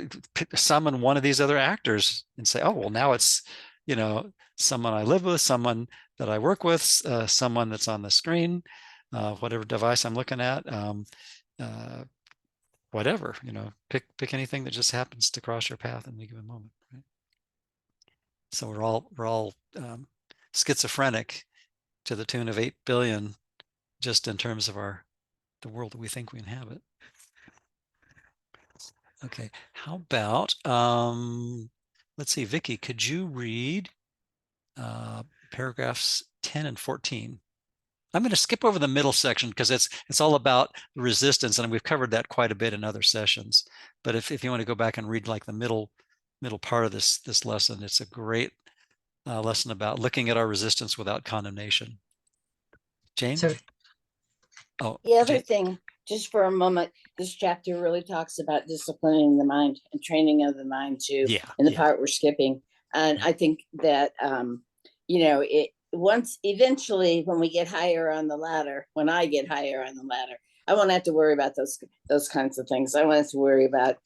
summon one of these other actors and say, oh, well, now it's, someone I live with, someone that I work with, someone that's on the screen, whatever device I'm looking at, whatever, pick anything that just happens to cross your path in any given moment. Right? So we're all schizophrenic to the tune of 8 billion, just in terms of the world that we think we inhabit. Okay, how about let's see, Vicky, could you read paragraphs 10 and 14? I'm going to skip over the middle section because it's all about resistance, and we've covered that quite a bit in other sessions. But if you want to go back and read like the middle part of this lesson, it's a great lesson about looking at our resistance without condemnation. Jane? The other thing, just for a moment, this chapter really talks about disciplining the mind and training of the mind too. Yeah. In the part we're skipping. And I think that, once eventually when we get higher on the ladder, when I get higher on the ladder, I won't have to worry about those kinds of things. I won't have to worry about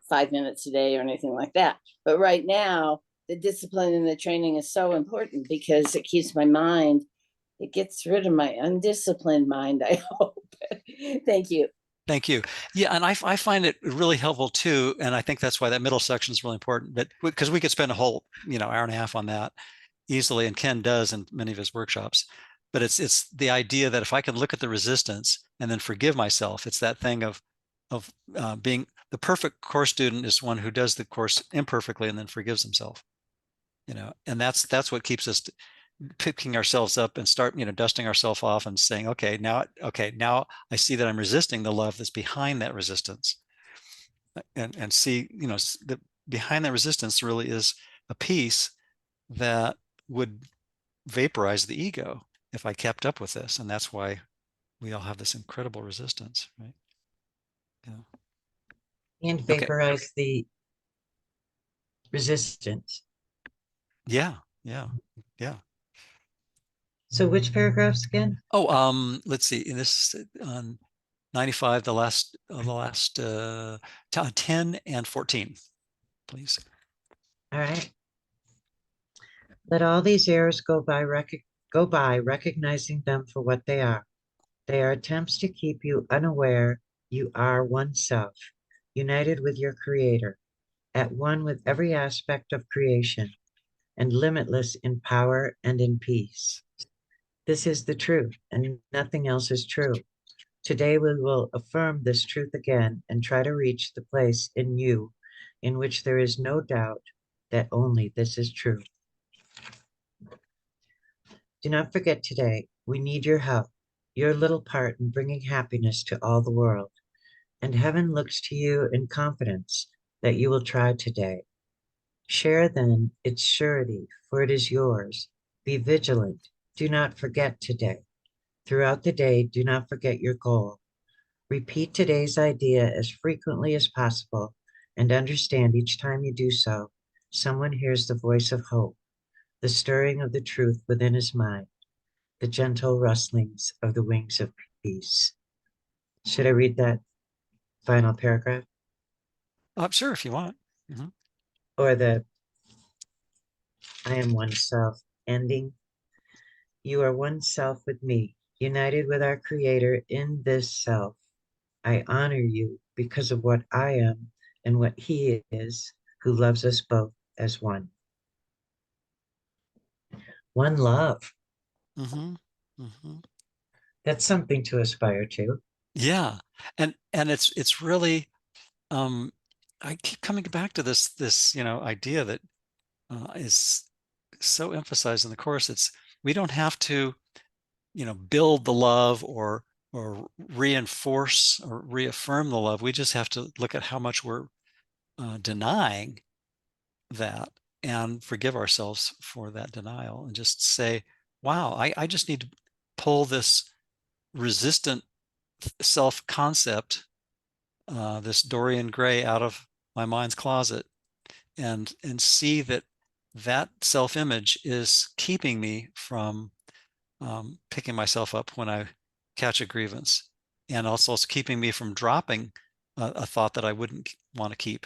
5 minutes a day or anything like that. But right now, the discipline and the training is so important because it keeps my mind, it gets rid of my undisciplined mind, I hope. Thank you. Thank you. Yeah, and I find it really helpful too, and I think that's why that middle section is really important. But because we could spend a whole hour and a half on that easily, and Ken does in many of his workshops. But it's the idea that if I can look at the resistance and then forgive myself, it's that thing of being the perfect course student is one who does the course imperfectly and then forgives himself. And that's what keeps us picking ourselves up and start dusting ourselves off and saying, okay, now I see that I'm resisting the love that's behind that resistance, and see that behind that resistance really is a peace that would vaporize the ego if I kept up with this. And that's why we all have this incredible resistance, right? And vaporize the resistance. Yeah. So which paragraphs again? Oh, let's see. This on 95, the last 10 and 14, please. All right. Let all these errors go by recognizing them for what they are. They are attempts to keep you unaware you are oneself, united with your creator, at one with every aspect of creation, and limitless in power and in peace. This is the truth, and nothing else is true. Today we will affirm this truth again and try to reach the place in you in which there is no doubt that only this is true. Do not forget today, we need your help, your little part in bringing happiness to all the world. And heaven looks to you in confidence that you will try today. Share then its surety, for it is yours. Be vigilant. Do not forget today. Throughout the day, do not forget your goal. Repeat today's idea as frequently as possible and understand each time you do so, someone hears the voice of hope, the stirring of the truth within his mind, the gentle rustlings of the wings of peace. Should I read that final paragraph? Sure, if you want. Or the I am oneself ending? You are one self with me, united with our Creator in this self. I honor you because of what I am and what He is, who loves us both as one. One love. Mm-hmm. Mm-hmm. That's something to aspire to. Yeah, and it's really I keep coming back to this idea that is so emphasized in the course. It's we don't have to build the love or reinforce or reaffirm the love. We just have to look at how much we're denying that and forgive ourselves for that denial and just say, wow, I just need to pull this resistant self-concept, this Dorian Gray, out of my mind's closet and see that self-image is keeping me from picking myself up when I catch a grievance, and also it's keeping me from dropping a thought that I wouldn't want to keep.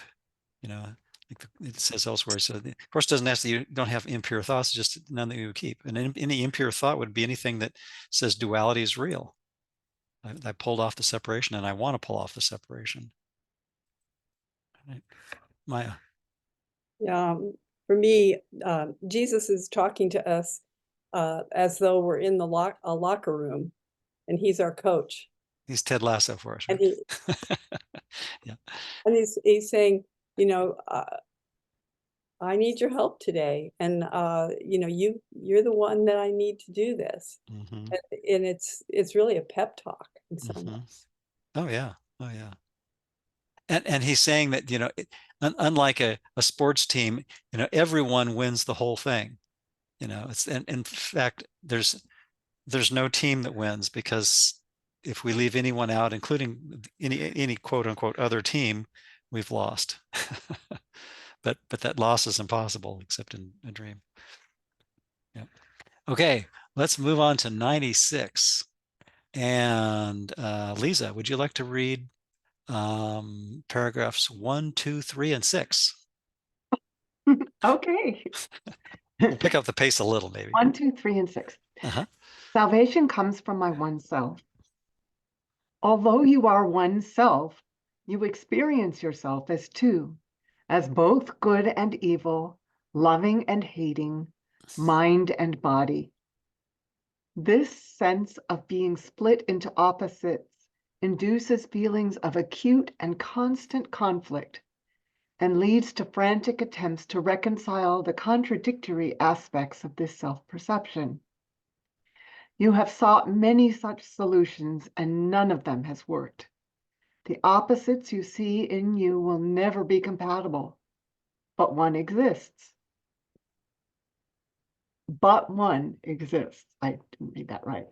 Like it says elsewhere. So the course doesn't ask that you don't have impure thoughts, just none that you would keep. And any impure thought would be anything that says duality is real. I pulled off the separation, and I want to pull off the separation. Right. Maya. Yeah, for me, Jesus is talking to us as though we're in a locker room, and he's our coach. He's Ted Lasso for us, And right? Yeah. And he's saying, I need your help today, and you're the one that I need to do this. Mm-hmm. And it's really a pep talk in some Mm-hmm. ways. Oh yeah. Oh yeah. And he's saying that, unlike a sports team, everyone wins the whole thing. It's, and in fact, there's no team that wins, because if we leave anyone out, including any quote unquote other team, we've lost. but that loss is impossible except in a dream. Yeah. Okay, let's move on to 96. And Lisa, would you like to read paragraphs 1, 2, 3, and 6? Okay. We'll pick up the pace a little, maybe. 1, 2, 3, and 6. Uh-huh. Salvation comes from my one self. Although you are one self, you experience yourself as two, as both good and evil, loving and hating, mind and body. This sense of being split into opposites induces feelings of acute and constant conflict and leads to frantic attempts to reconcile the contradictory aspects of this self-perception. You have sought many such solutions, and none of them has worked. The opposites you see in you will never be compatible, but one exists. But one exists. I didn't read that right.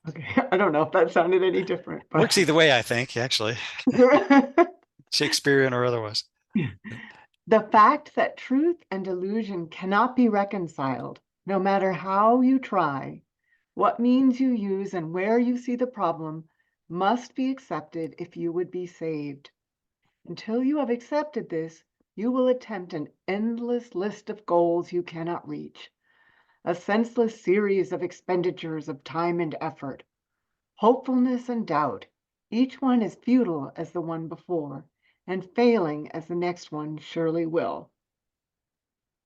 Okay, I don't know if that sounded any different. But... Works either way, I think, actually. Shakespearean or otherwise. The fact that truth and illusion cannot be reconciled, no matter how you try, what means you use, and where you see the problem, must be accepted if you would be saved. Until you have accepted this, you will attempt an endless list of goals you cannot reach, a senseless series of expenditures of time and effort, hopefulness and doubt, each one as futile as the one before, and failing as the next one surely will.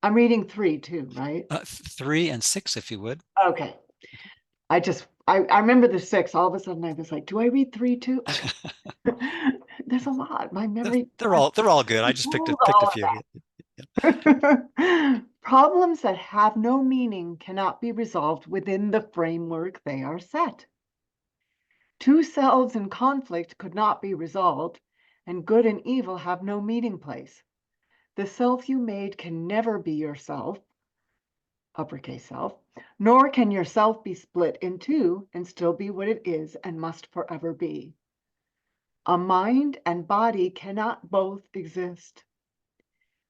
I'm reading 3 too, right? 3 and 6, if you would. Okay. I remember the 6. All of a sudden I was like, do I read 3 too? Okay. There's a lot. My memory. They're all good. I just picked a few. Problems that have no meaning cannot be resolved within the framework they are set. Two selves in conflict could not be resolved, and good and evil have no meeting place. The self you made can never be yourself, uppercase self, nor can yourself be split in two and still be what it is and must forever be. A mind and body cannot both exist.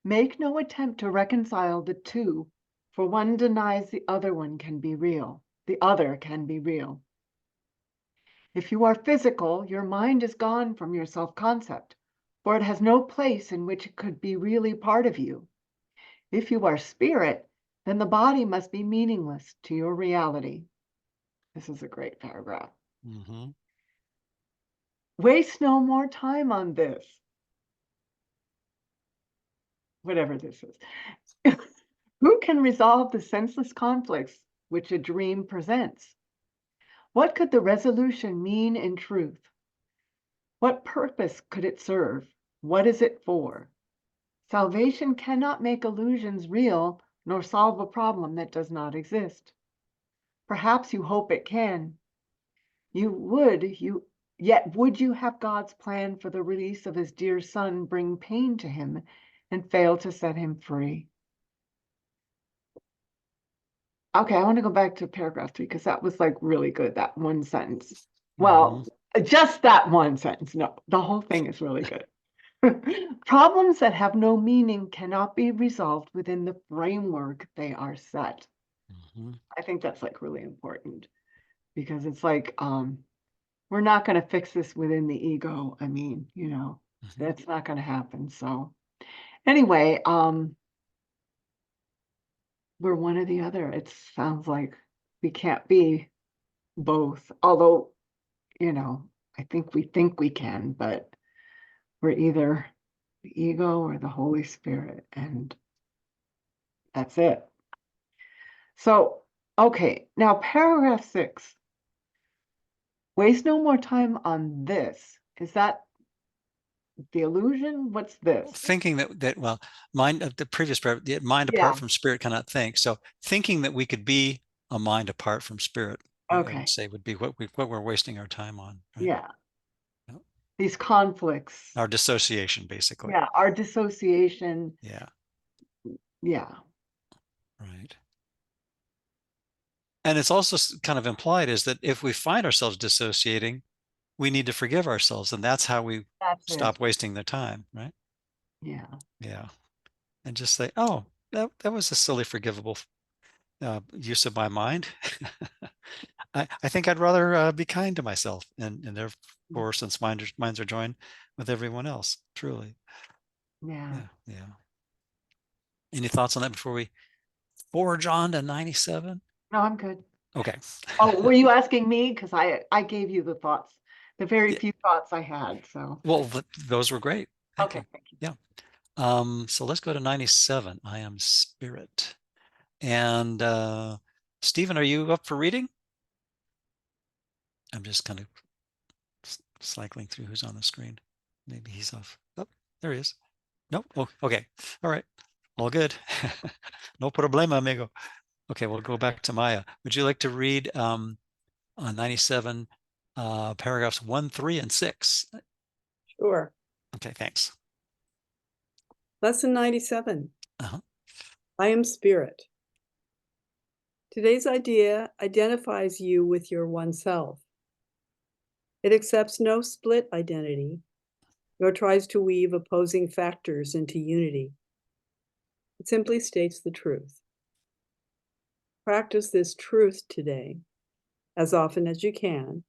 Make no attempt to reconcile the two, for one denies the other one can be real. The other can be real. If you are physical, your mind is gone from your self-concept, for it has no place in which it could be really part of you. If you are spirit, then the body must be meaningless to your reality. This is a great paragraph. Mm-hmm. Waste no more time on this. Whatever this is. Who can resolve the senseless conflicts which a dream presents? What could the resolution mean in truth? What purpose could it serve? What is it for? Salvation cannot make illusions real, nor solve a problem that does not exist. Perhaps you hope it can. Yet would you have God's plan for the release of his dear son bring pain to him and fail to set him free? Okay, I want to go back to paragraph 3 because that was like really good, that one sentence. Well, just that one sentence. No, the whole thing is really good. Problems that have no meaning cannot be resolved within the framework they are set. Mm-hmm. I think that's like really important because it's like, we're not going to fix this within the ego. I mean, you know, Mm-hmm. that's not going to happen. So anyway, we're one or the other. It sounds like we can't be both, although, you know, I think we can, but we're either the ego or the Holy Spirit, and that's it. So, okay, now paragraph 6. Waste no more time on this. Is that the illusion? What's this? Thinking that well, mind the previous paragraph, the mind Yeah. apart from spirit cannot think. So thinking that we could be a mind apart from spirit, I Okay. would say would be what we're wasting our time on. Right? Yeah. Yep. These conflicts. Our dissociation, basically. Yeah, our dissociation. Yeah. Yeah. Right. And it's also kind of implied is that if we find ourselves dissociating, we need to forgive ourselves, and that's how we That's stop it. wasting the time, right? Yeah. Yeah. And just say, oh, that was a silly forgivable use of my mind. I think I'd rather be kind to myself, and therefore, since minds are joined with everyone else, truly. Yeah. Yeah. Any thoughts on that before we forge on to 97? No, I'm good. Okay. Oh, were you asking me? Because I gave you the thoughts, the very Yeah. few thoughts I had. So Well, those were great. Thank okay, you. thank you. Yeah. So let's go to 97. I am spirit. And Stephen, are you up for reading? I'm just kind of cycling through who's on the screen. Maybe he's off. Oh, there he is. Nope. Oh, okay. All right. All good. No problema, amigo. Okay, we'll go back to Maya. Would you like to read on 97 paragraphs 1, 3, and 6? Sure. Okay, thanks. Lesson 97. Uh-huh. I am spirit. Today's idea identifies you with your oneself. It accepts no split identity, nor tries to weave opposing factors into unity. It simply states the truth. Practice this truth today, as often as you can,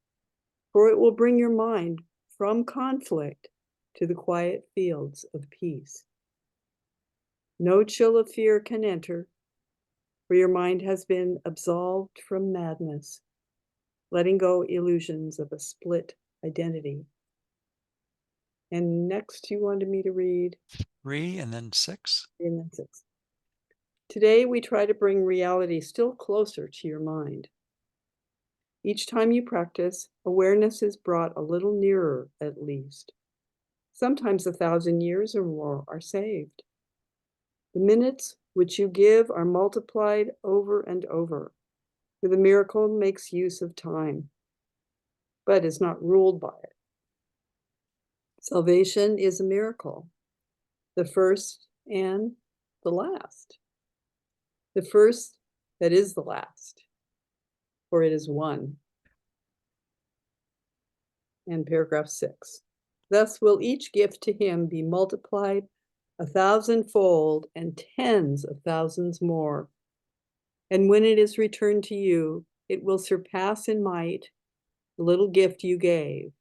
for it will bring your mind from conflict to the quiet fields of peace. No chill of fear can enter, for your mind has been absolved from madness, letting go illusions of a split identity. And next, you wanted me to read 3 and then 6. 3 and then 6. Today, we try to bring reality still closer to your mind. Each time you practice, awareness is brought a little nearer, at least. Sometimes 1,000 years or more are saved. The minutes which you give are multiplied over and over, for the miracle makes use of time, but is not ruled by it. Salvation is a miracle, the first and the last. The first that is the last, for it is one. And paragraph 6. Thus will each gift to him be multiplied 1,000-fold and tens of thousands more. And when it is returned to you, it will surpass in might the little gift you gave,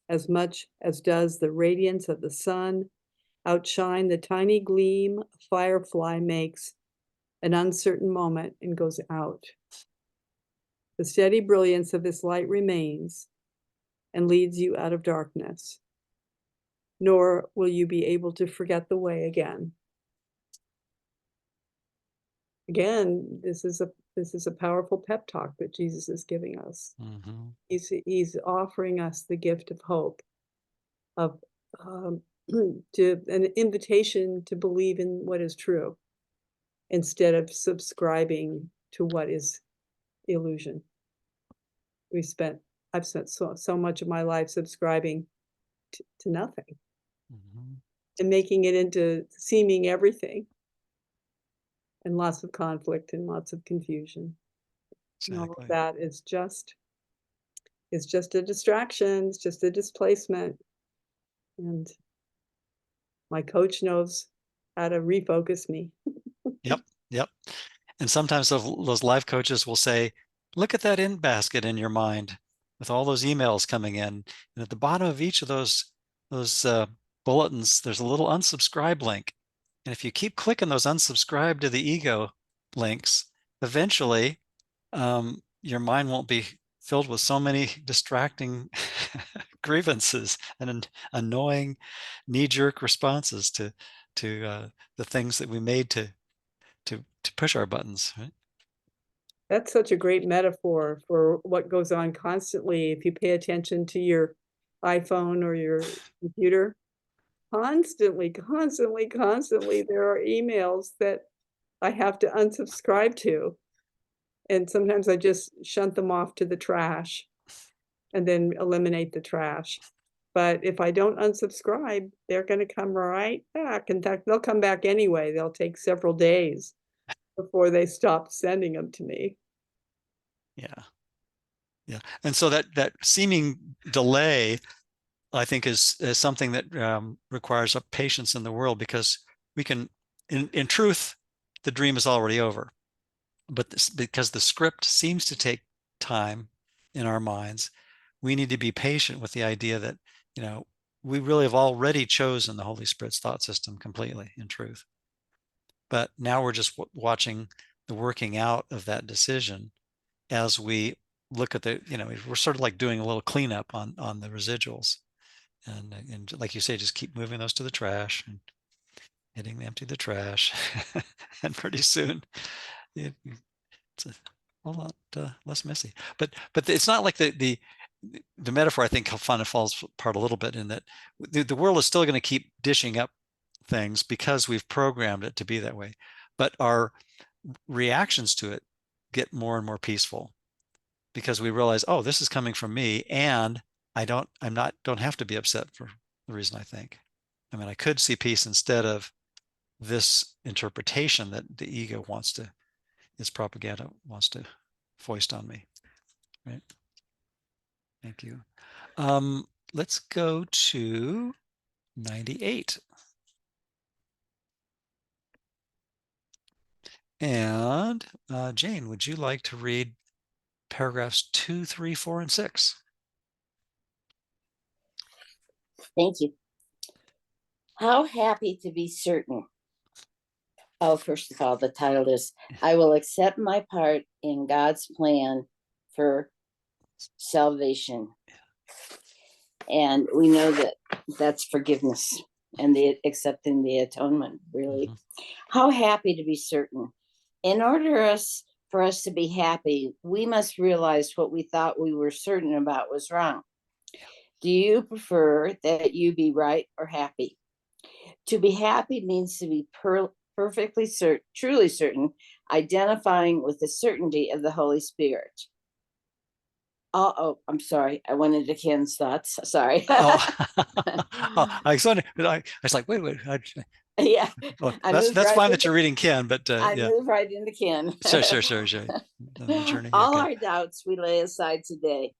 as much as does the radiance of the sun outshine the tiny gleam a firefly makes an uncertain moment and goes out. The steady brilliance of this light remains and leads you out of darkness, nor will you be able to forget the way again. Again, this is a powerful pep talk that Jesus is giving us. Mhm. He's offering us the gift of hope, of to an invitation to believe in what is true, instead of subscribing to what is illusion. I've spent so much of my life subscribing to nothing Mhm. and making it into seeming everything, and lots of conflict and lots of confusion. And all of Exactly. that is just a distraction, it's just a displacement. And my coach knows how to refocus me. Yep. Yep. And sometimes those life coaches will say, look at that in basket in your mind with all those emails coming in. And at the bottom of each of those bulletins, there's a little unsubscribe link. And if you keep clicking those unsubscribe to the ego links, eventually your mind won't be filled with so many distracting grievances and annoying knee-jerk responses to the things that we made to push our buttons, right? That's such a great metaphor for what goes on constantly. If you pay attention to your iPhone or your computer, constantly, there are emails that I have to unsubscribe to. And sometimes I just shunt them off to the trash and then eliminate the trash. But if I don't unsubscribe, they're going to come right back. In fact, they'll come back anyway. They'll take several days before they stop sending them to me. Yeah. Yeah. And so that seeming delay, I think, is something that requires a patience in the world, because we can, in truth, the dream is already over. But because the script seems to take time in our minds, we need to be patient with the idea that, we really have already chosen the Holy Spirit's thought system completely, in truth. But now we're just watching the working out of that decision as we look at we're sort of like doing a little cleanup on the residuals. And like you say, just keep moving those to the trash and hitting empty the trash. And pretty soon it's a whole lot less messy. But it's not like the metaphor, I think, kind of falls apart a little bit in that the world is still going to keep dishing up things because we've programmed it to be that way. But our reactions to it get more and more peaceful, because we realize, oh, this is coming from me, and I don't have to be upset for the reason I think. I mean, I could see peace instead of this interpretation that the ego its propaganda wants to foist on me. Right? Thank you. Let's go to 98. And Jane, would you like to read paragraphs 2, 3, 4, and 6? Thank you. How happy to be certain. Oh, first of all, the title is, I will accept my part in God's plan for salvation. And we know that that's forgiveness and accepting the atonement, really. Mm-hmm. How happy to be certain. In order for us to be happy, we must realize what we thought we were certain about was wrong. Do you prefer that you be right or happy? To be happy means to be perfectly certain, truly certain, identifying with the certainty of the Holy Spirit. Oh, I'm sorry. I went into Ken's thoughts. Sorry. I was like, wait. Yeah. Well, that's right fine that you're reading Ken, but I moved right into Ken. Sure. Journey. All our doubts we lay aside today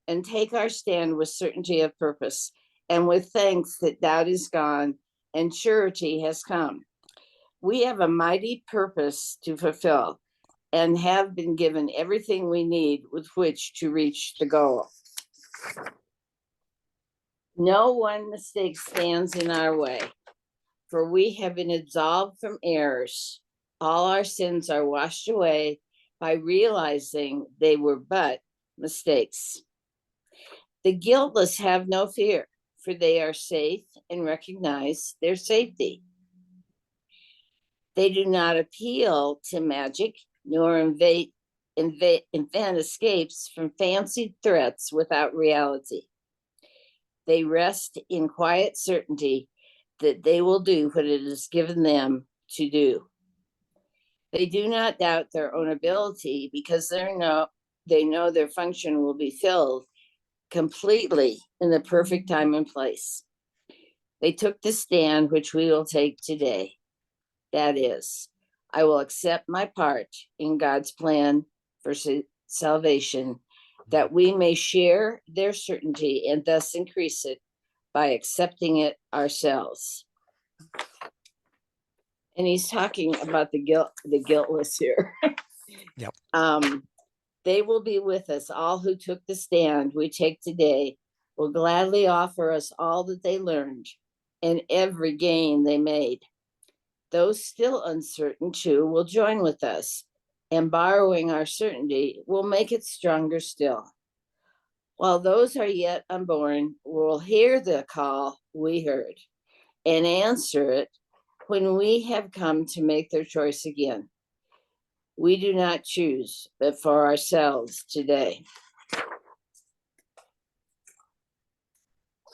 and take our stand with certainty of purpose. and with thanks that doubt is gone and surety has come. We have a mighty purpose to fulfill and have been given everything we need with which to reach the goal. No one mistake stands in our way, for we have been absolved from errors. All our sins are washed away by realizing they were but mistakes. The guiltless have no fear, for they are safe and recognize their safety. They do not appeal to magic, nor invent escapes from fancied threats without reality. They rest in quiet certainty that they will do what it is given them to do. They do not doubt their own ability because they know their function will be filled completely in the perfect time and place. They took the stand which we will take today. That is, I will accept my part in God's plan for salvation, that we may share their certainty and thus increase it by accepting it ourselves. And he's talking about the guiltless here. Yep. They will be with us. All who took the stand we take today will gladly offer us all that they learned and every gain they made. Those still uncertain too will join with us, and borrowing our certainty will make it stronger still. While those are yet unborn will hear the call we heard and answer it when we have come to make their choice again. We do not choose, but for ourselves today.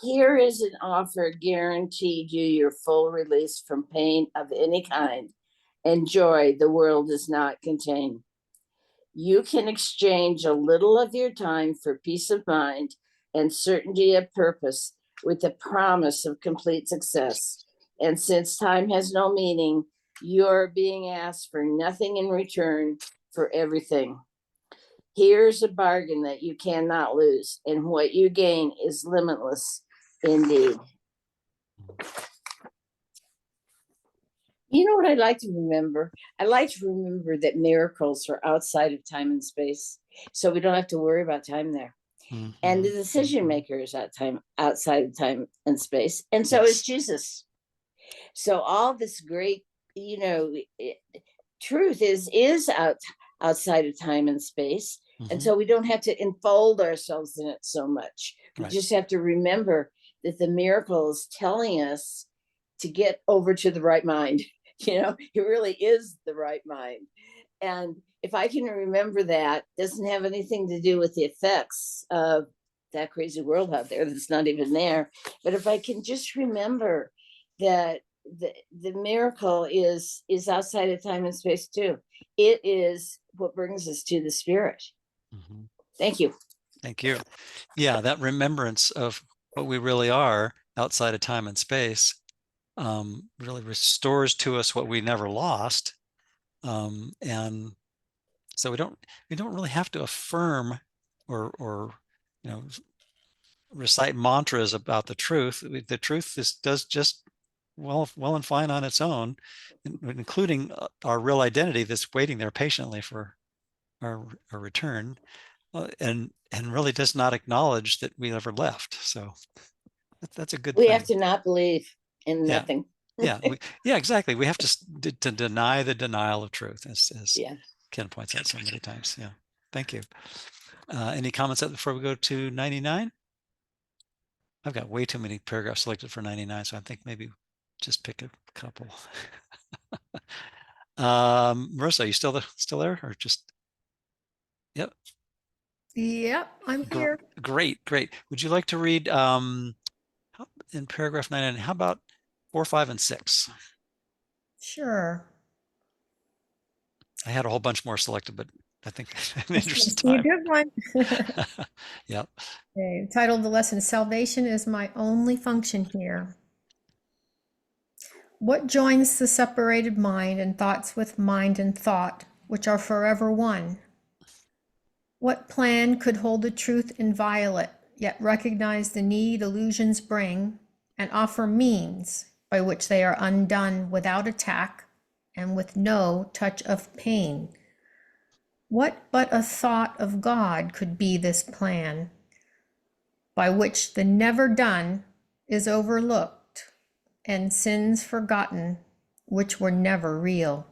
Here is an offer guaranteed you your full release from pain of any kind and joy the world does not contain. You can exchange a little of your time for peace of mind and certainty of purpose with the promise of complete success. And since time has no meaning, you're being asked for nothing in return for everything. Here's a bargain that you cannot lose, and what you gain is limitless indeed. You know what I'd like to remember? I like to remember that miracles are outside of time and space, so we don't have to worry about time there. Mm-hmm. And the decision maker is outside of time and space, and so is Jesus. So all this great, truth is outside of time and space, and so we don't have to enfold ourselves in it so much. We just have to remember that the miracle is telling us to get over to the right mind. It really is the right mind. And if I can remember that, doesn't have anything to do with the effects of that crazy world out there that's not even there. But if I can just remember that the miracle is outside of time and space too. It is what brings us to the spirit. Thank you. Thank you. Yeah, that remembrance of what we really are outside of time and space really restores to us what we never lost. And so we don't really have to affirm or recite mantras about the truth. The truth does just well and fine on its own, including our real identity that's waiting there patiently for our return, and really does not acknowledge that we ever left. So that's a good We thing. have to not believe in nothing. Yeah, exactly. We have to deny the denial of truth, as Ken points out so many times. Yeah, thank you. Any comments before we go to 99? I've got way too many paragraphs selected for 99, so I think maybe just pick a couple. Marissa, are you still there, or just? Yep. Yep, I'm here. Great. Would you like to read in paragraph 99? How about 4, 5, and 6? Sure. I had a whole bunch more selected, but I think in the interest of A time. good one. Yep. Okay, title of the lesson, Salvation is my only function here. What joins the separated mind and thoughts with mind and thought, which are forever one? What plan could hold the truth inviolate, yet recognize the need illusions bring and offer means by which they are undone without attack and with no touch of pain. What but a thought of God could be this plan, by which the never done is overlooked and sins forgotten, which were never real?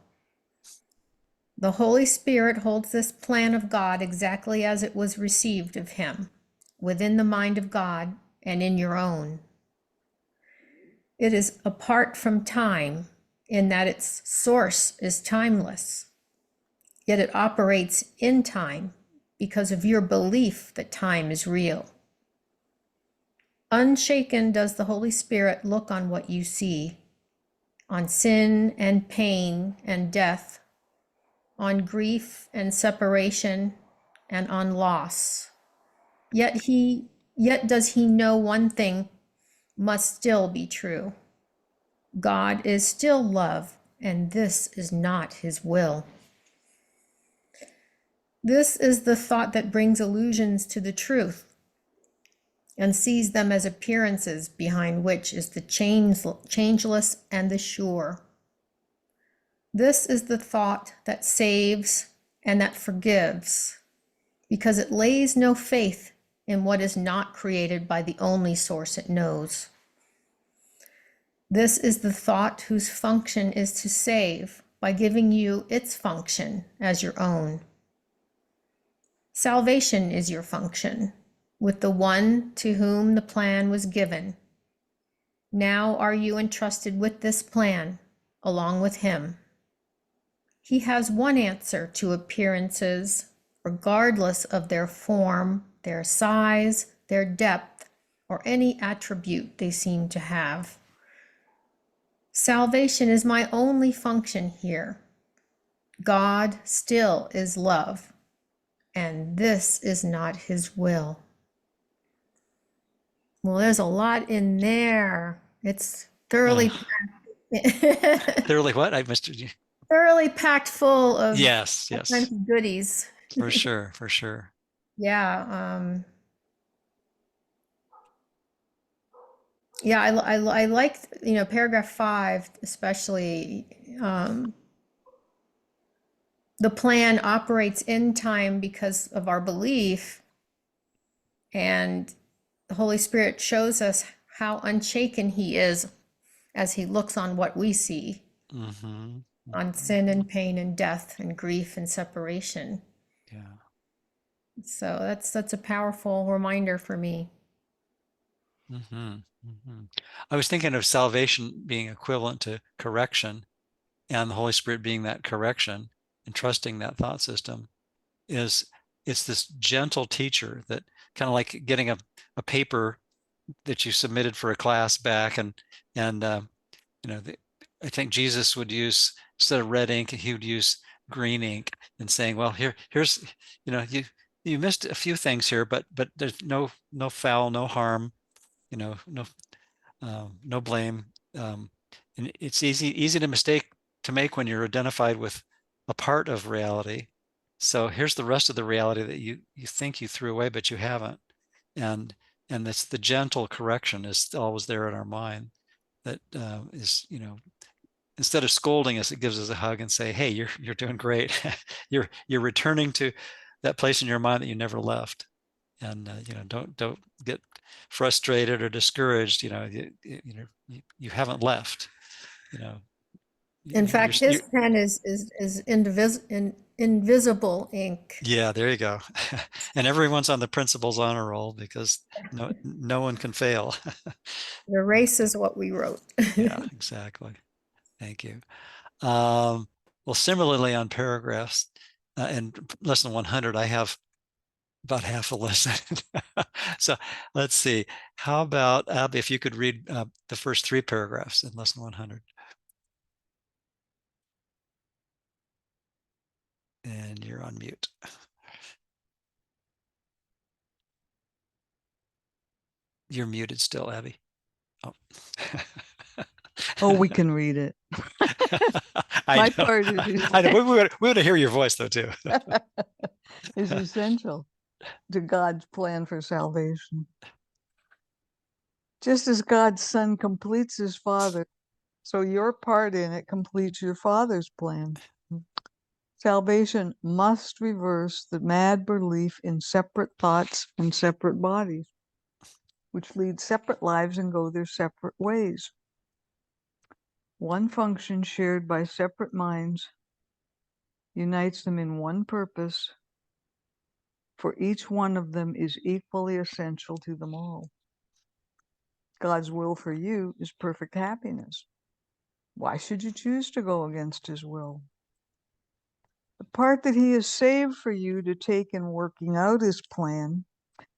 The Holy Spirit holds this plan of God exactly as it was received of him, within the mind of God and in your own. It is apart from time in that its source is timeless, yet it operates in time because of your belief that time is real. Unshaken does the Holy Spirit look on what you see, on sin and pain and death, on grief and separation, and on loss. Yet does he know one thing must still be true. God is still love, and this is not his will. This is the thought that brings illusions to the truth and sees them as appearances behind which is the changeless and the sure. This is the thought that saves and that forgives, because it lays no faith in what is not created by the only source it knows. This is the thought whose function is to save by giving you its function as your own. Salvation is your function, with the one to whom the plan was given. Now are you entrusted with this plan, along with him. He has one answer to appearances, regardless of their form, their size, their depth, or any attribute they seem to have. Salvation is my only function here. God still is love, and this is not his will. Well, there's a lot in there. It's thoroughly Thoroughly what? I missed you. thoroughly packed full of Yes, all yes, kinds of goodies. for sure, for sure. Yeah, yeah, I liked, paragraph 5, especially. The plan operates in time because of our belief, and the Holy Spirit shows us how unshaken he is as he looks on what we see, Mm-hmm. on sin and pain and death and grief and separation. Yeah. So that's a powerful reminder for me. Mm-hmm. Mm-hmm. I was thinking of salvation being equivalent to correction, and the Holy Spirit being that correction, and trusting that thought system it's this gentle teacher that kind of like getting a paper that you submitted for a class back, and I think Jesus would use, instead of red ink, he would use green ink, and saying, well, here's you missed a few things here, but there's no foul, no harm, no blame, and it's easy to make when you're identified with a part of reality. So here's the rest of the reality that you think you threw away, but you haven't. And it's the gentle correction is always there in our mind that is, instead of scolding us, it gives us a hug and say, hey, you're doing great. you're returning to that place in your mind that you never left. And don't get frustrated or discouraged. You haven't left. In fact, his pen is invisible ink. Yeah, there you go. And everyone's on the principal's honor roll because no one can fail. The race is what we wrote. Yeah, exactly. Thank you. Well, similarly on paragraphs in lesson 100, I have about half a lesson. So let's see. How about Abby, if you could read the first 3 paragraphs in lesson 100. And you're on mute. You're muted still, Abby. Oh. Oh, we can read it. I My know. part is I know. We want to hear your voice though too. is essential. to God's plan for salvation. Just as God's Son completes his Father, so your part in it completes your Father's plan. Salvation must reverse the mad belief in separate thoughts and separate bodies, which lead separate lives and go their separate ways. One function shared by separate minds unites them in one purpose, for each one of them is equally essential to them all. God's will for you is perfect happiness. Why should you choose to go against his will? The part that he has saved for you to take in working out his plan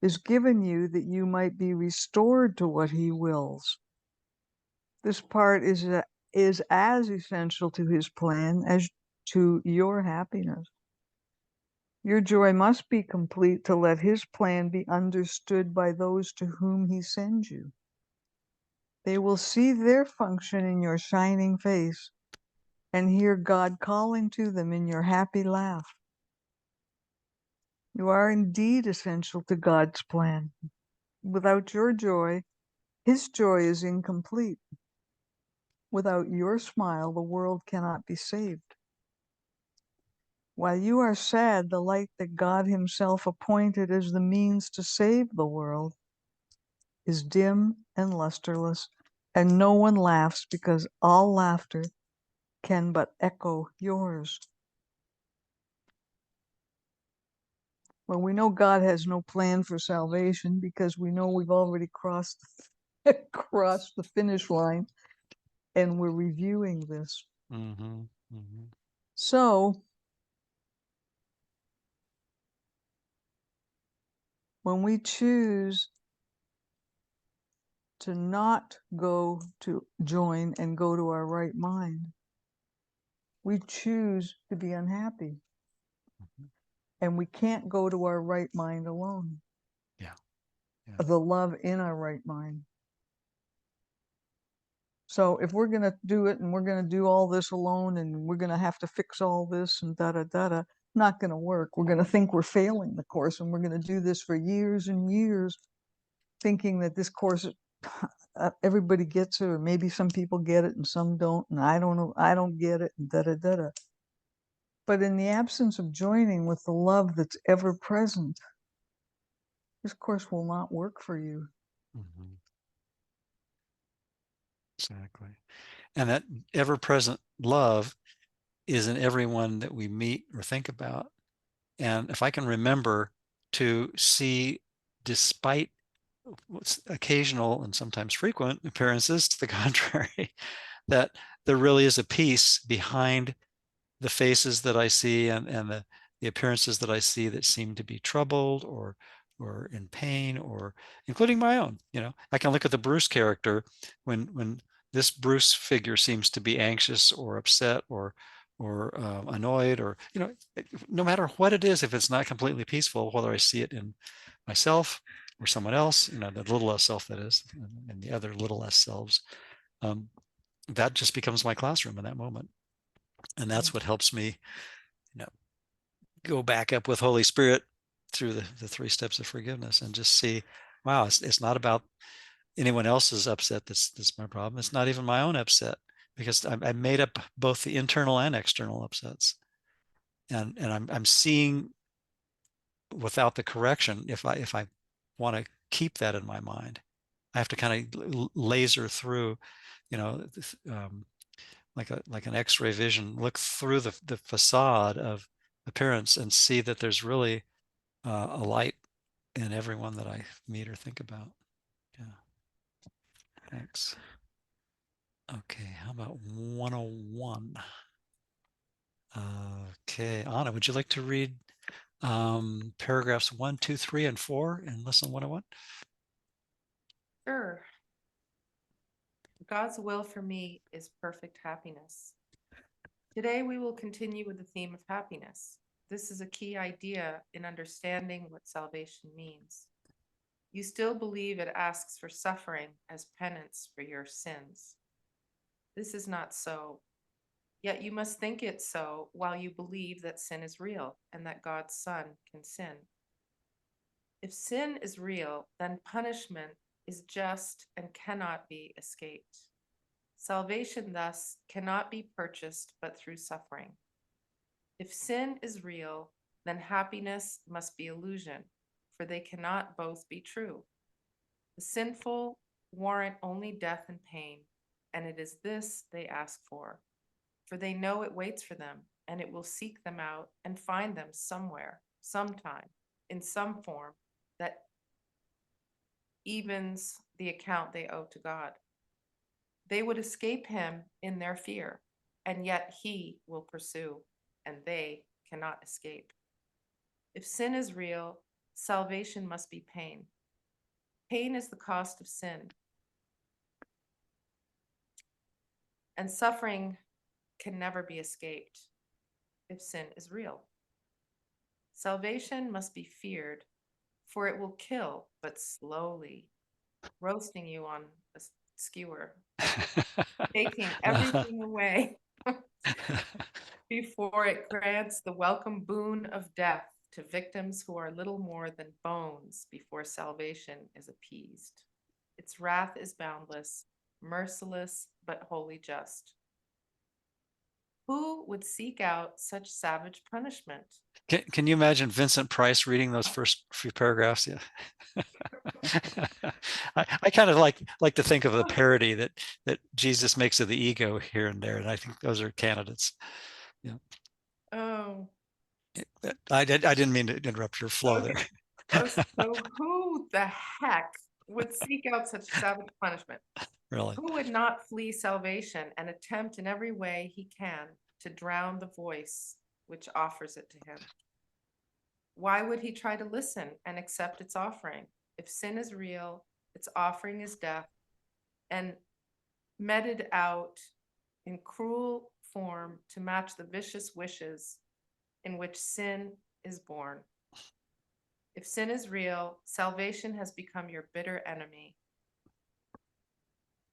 is given you that you might be restored to what he wills. This part is as essential to his plan as to your happiness. Your joy must be complete to let his plan be understood by those to whom he sends you. They will see their function in your shining face and hear God calling to them in your happy laugh. You are indeed essential to God's plan. Without your joy, his joy is incomplete. Without your smile, the world cannot be saved. While you are sad, the light that God himself appointed as the means to save the world is dim and lusterless, and no one laughs because all laughter can but echo yours. Well, we know God has no plan for salvation because we know we've already crossed the finish line, and we're reviewing this. Mm-hmm. Mm-hmm. So, when we choose to not go to join and go to our right mind, we choose to be unhappy. Mm-hmm. And we can't go to our right mind alone. Yeah. Yeah. The love in our right mind. So if we're going to do it and we're going to do all this alone and we're going to have to fix all this and da-da-da-da, not going to work. We're going to think we're failing the course, and we're going to do this for years and years, thinking that this course, everybody gets it, or maybe some people get it and some don't, and I don't know, I don't get it, and da-da-da-da. But in the absence of joining with the love that's ever present, this course will not work for you. Mm-hmm. Exactly. And that ever-present love is in everyone that we meet or think about. And if I can remember to see, despite occasional and sometimes frequent appearances to the contrary, that there really is a peace behind the faces that I see and the appearances that I see that seem to be troubled or in pain, or including my own. I can look at the Bruce character when this Bruce figure seems to be anxious or upset or annoyed, or no matter what it is, if it's not completely peaceful, whether I see it in myself or someone else, the little less self that is, and the other little less selves, that just becomes my classroom in that moment. And that's what helps me, go back up with Holy Spirit through the 3 steps of forgiveness and just see, wow, it's not about anyone else's upset that's my problem. It's not even my own upset, because I made up both the internal and external upsets. And I'm seeing without the correction, if I want to keep that in my mind, I have to kind of laser through, like an X-ray vision, look through the facade of appearance and see that there's really a light in everyone that I meet or think about. Yeah. Thanks. Okay. How about 101? Okay. Anna, would you like to read paragraphs 1, 2, 3, and 4 in lesson 101? Sure. God's will for me is perfect happiness. Today we will continue with the theme of happiness. This is a key idea in understanding what salvation means. You still believe it asks for suffering as penance for your sins. This is not so. Yet you must think it so while you believe that sin is real and that God's Son can sin. If sin is real, then punishment is just and cannot be escaped. Salvation thus cannot be purchased but through suffering. If sin is real, then happiness must be illusion, for they cannot both be true. The sinful warrant only death and pain, and it is this they ask for they know it waits for them, and it will seek them out and find them somewhere, sometime, in some form that evens the account they owe to God. They would escape him in their fear, and yet he will pursue, and they cannot escape. If sin is real, salvation must be pain. Pain is the cost of sin. And suffering can never be escaped if sin is real. Salvation must be feared, for it will kill, but slowly, roasting you on a skewer, taking everything away before it grants the welcome boon of death to victims who are little more than bones before salvation is appeased. Its wrath is boundless, merciless, but wholly just. Who would seek out such savage punishment? Can you imagine Vincent Price reading those first few paragraphs? Yeah. I kind of like to think of the parody that Jesus makes of the ego here and there, and I think those are candidates. Yeah. Oh. I didn't mean to interrupt your flow Okay. there. So who the heck would seek out such savage punishment? Really? Who would not flee salvation and attempt in every way he can to drown the voice which offers it to him? Why would he try to listen and accept its offering? If sin is real, its offering is death, and meted out in cruel form to match the vicious wishes in which sin is born. If sin is real, salvation has become your bitter enemy,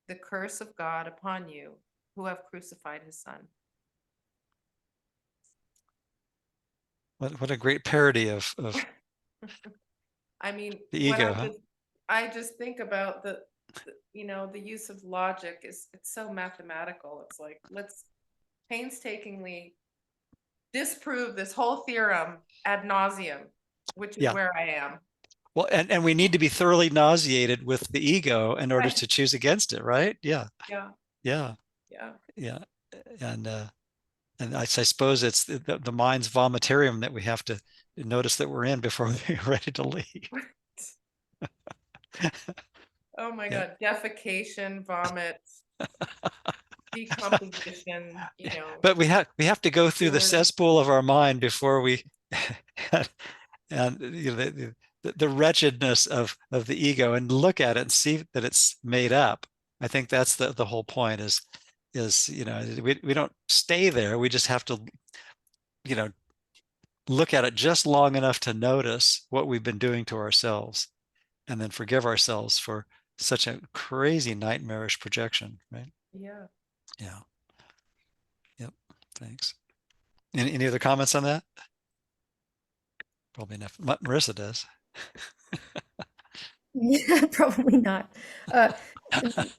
the curse of God upon you who have crucified his son. What a great parody of I mean, the ego, huh? I just think about the use of logic it's so mathematical. It's like, let's painstakingly disprove this whole theorem ad nauseum, which is Yeah. where I am. Well, and we need to be thoroughly nauseated with the ego in order Right. to choose against it, right? Yeah. Yeah. Yeah. Yeah. Yeah. And I suppose it's the mind's vomitarium that we have to notice that we're in before we're ready to leave. Oh my Yeah. God. Defecation, vomit, decomposition, But we have to go through the Sure. cesspool of our mind before we and the wretchedness of the ego, and look at it and see that it's made up. I think that's the whole point is we don't stay there. We just have to look at it just long enough to notice what we've been doing to ourselves, and then forgive ourselves for such a crazy nightmarish projection, right? Yeah. Yeah. Yep. Thanks. Any other comments on that? Probably enough. Marissa does. Yeah, probably not.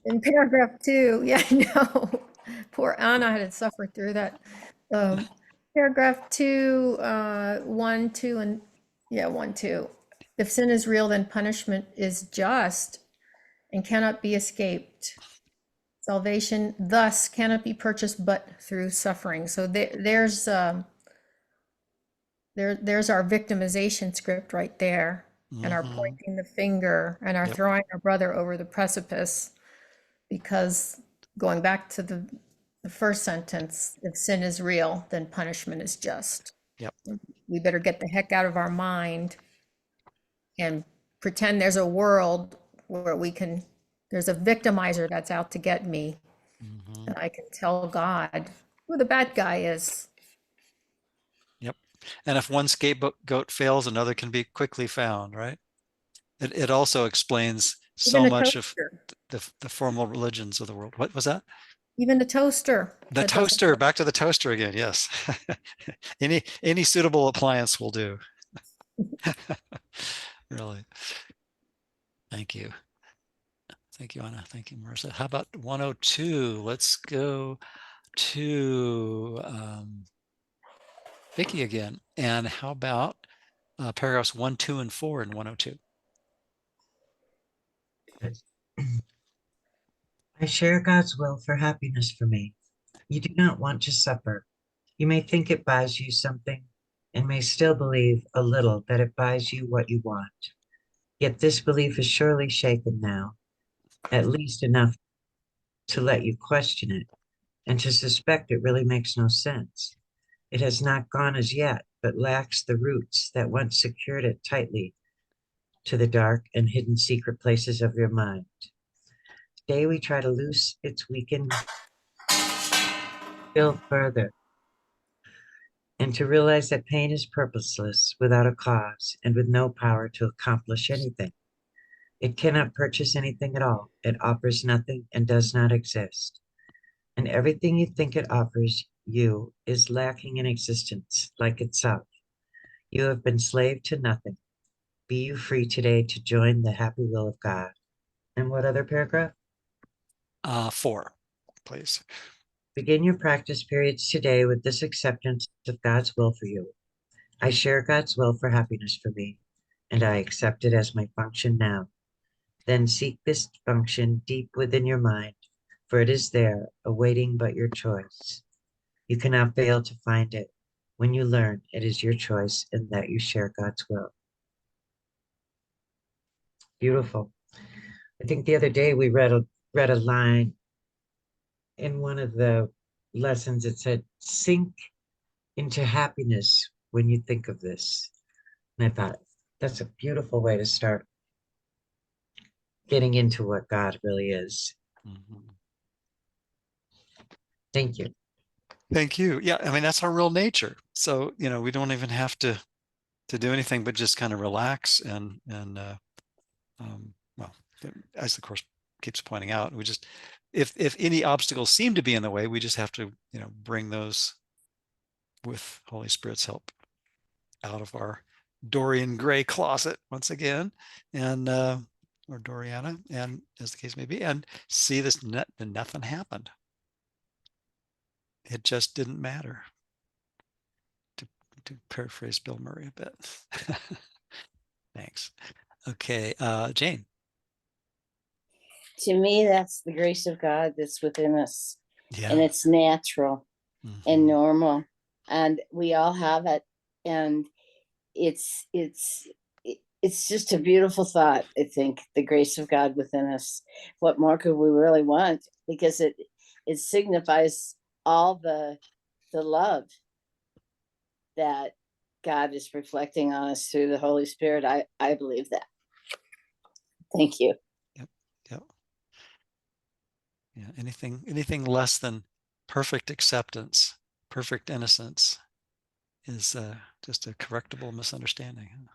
In paragraph 2, yeah, I know. Poor Anna had to suffer through that. Paragraph 2, 1, 2, and 1, 2. If sin is real, then punishment is just and cannot be escaped. Salvation thus cannot be purchased but through suffering. So there's our victimization script right there. And our pointing the finger and our throwing our brother over the precipice, because going back to the first sentence, if sin is real, then punishment is just. Yep. We better get the heck out of our mind and pretend there's a world where there's a victimizer that's out to get me. And I can tell God who the bad guy is. Yep. And if one scapegoat fails, another can be quickly found, right? It also explains so much of the formal religions of the world. What was that? Even the toaster. The toaster, back to the toaster again, yes. Any suitable appliance will do. Really. Thank you. Thank you, Anna. Thank you, Marissa. How about 102? Let's go to Vicky again. And how about paragraphs 1, 2, and 4 in 102? I share God's will for happiness for me. You do not want to suffer. You may think it buys you something and may still believe a little that it buys you what you want. Yet this belief is surely shaken now, at least enough to let you question it and to suspect it really makes no sense. It has not gone as yet, but lacks the roots that once secured it tightly to the dark and hidden secret places of your mind. Today we try to loose its weakened still further and to realize that pain is purposeless without a cause and with no power to accomplish anything. It cannot purchase anything at all. It offers nothing and does not exist. And everything you think it offers you is lacking in existence, like itself. You have been slave to nothing. Be you free today to join the happy will of God. And what other paragraph? 4, please. Begin your practice periods today with this acceptance of God's will for you. I share God's will for happiness for me, and I accept it as my function now. Then seek this function deep within your mind, for it is there, awaiting but your choice. You cannot fail to find it when you learn it is your choice and that you share God's will. Beautiful. I think the other day we read a line in one of the lessons. It said, sink into happiness when you think of this. And I thought, that's a beautiful way to start getting into what God really is. Mhm. Thank you. Thank you. Yeah, I mean, that's our real nature. So, we don't even have to do anything but just kind of relax and well, as the course keeps pointing out, we just, if any obstacles seem to be in the way, we just have to, bring those with Holy Spirit's help out of our Dorian Gray closet once again, and or Doriana, and as the case may be, and see this nothing happened. It just didn't matter. To paraphrase Bill Murray a bit. Thanks. Okay, Jane. To me, that's the grace of God that's within us. Yeah. And it's natural and normal. And we all have it. And it's just a beautiful thought, I think, the grace of God within us. What more could we really want? Because it signifies all the love that God is reflecting on us through the Holy Spirit. I believe that. Thank you. Yep. Yeah. Anything less than perfect acceptance, perfect innocence is just a correctable misunderstanding.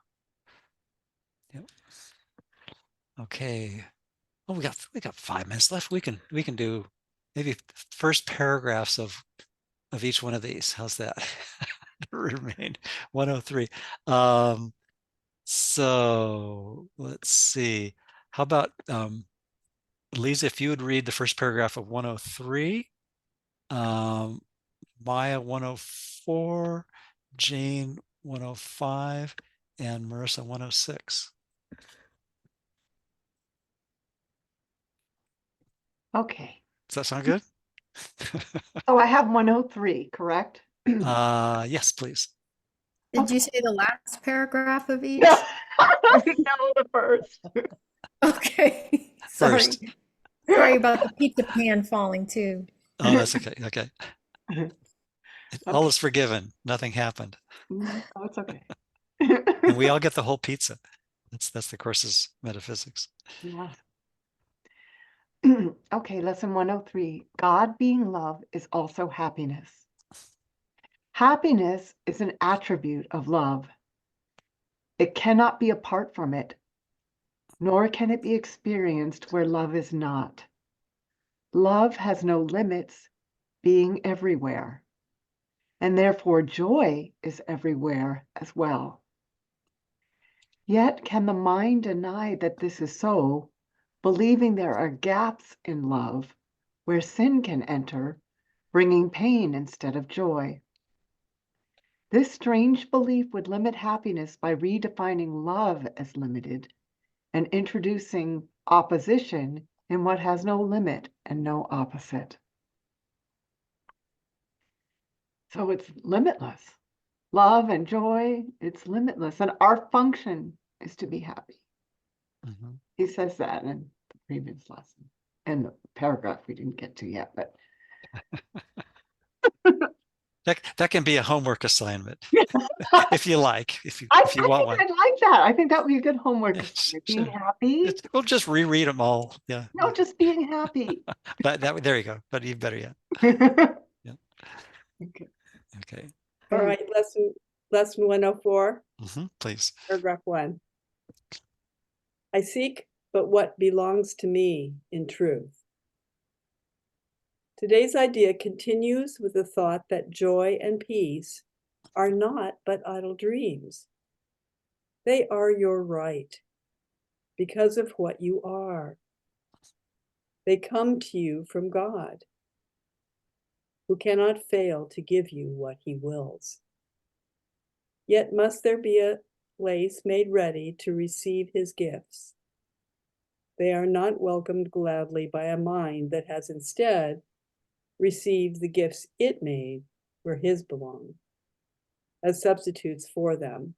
Yep. Okay. Oh, we got 5 minutes left. We can do maybe first paragraphs of each one of these. How's that? Remain 103. So let's see. How about Lisa, if you would read the first paragraph of 103, Maya 104, Jane 105, and Marissa 106. Okay. Does that sound good? Oh, I have 103, correct? Yes, please. Did you say the last paragraph of each? No, the first. Okay. First. Sorry about the pizza pan falling too. Oh, that's okay. Okay. All Okay. is forgiven. Nothing happened. Oh, it's okay. And we all get the whole pizza. That's the course's metaphysics. Yeah. Okay, lesson 103. God being love is also happiness. Happiness is an attribute of love. It cannot be apart from it, nor can it be experienced where love is not. Love has no limits, being everywhere, and therefore joy is everywhere as well. Yet can the mind deny that this is so, believing there are gaps in love where sin can enter, bringing pain instead of joy. This strange belief would limit happiness by redefining love as limited and introducing opposition in what has no limit and no opposite. So it's limitless. Love and joy, it's limitless. And our function is to be happy. Mhm. He says that in the previous lesson, and the paragraph we didn't get to yet, but That can be a homework assignment if you like, if you I want think one. I'd like that. I think that would be a good homework Yes, assignment. Being sure. happy. We'll just reread them all. Yeah. No, just being happy. But there you go. But even better yet. Yeah. Okay. Okay. All right, lesson 104, Please. paragraph 1. I seek but what belongs to me in truth. Today's idea continues with the thought that joy and peace are not but idle dreams. They are your right because of what you are. They come to you from God, who cannot fail to give you what he wills. Yet must there be a place made ready to receive his gifts. They are not welcomed gladly by a mind that has instead received the gifts it made where his belong, as substitutes for them.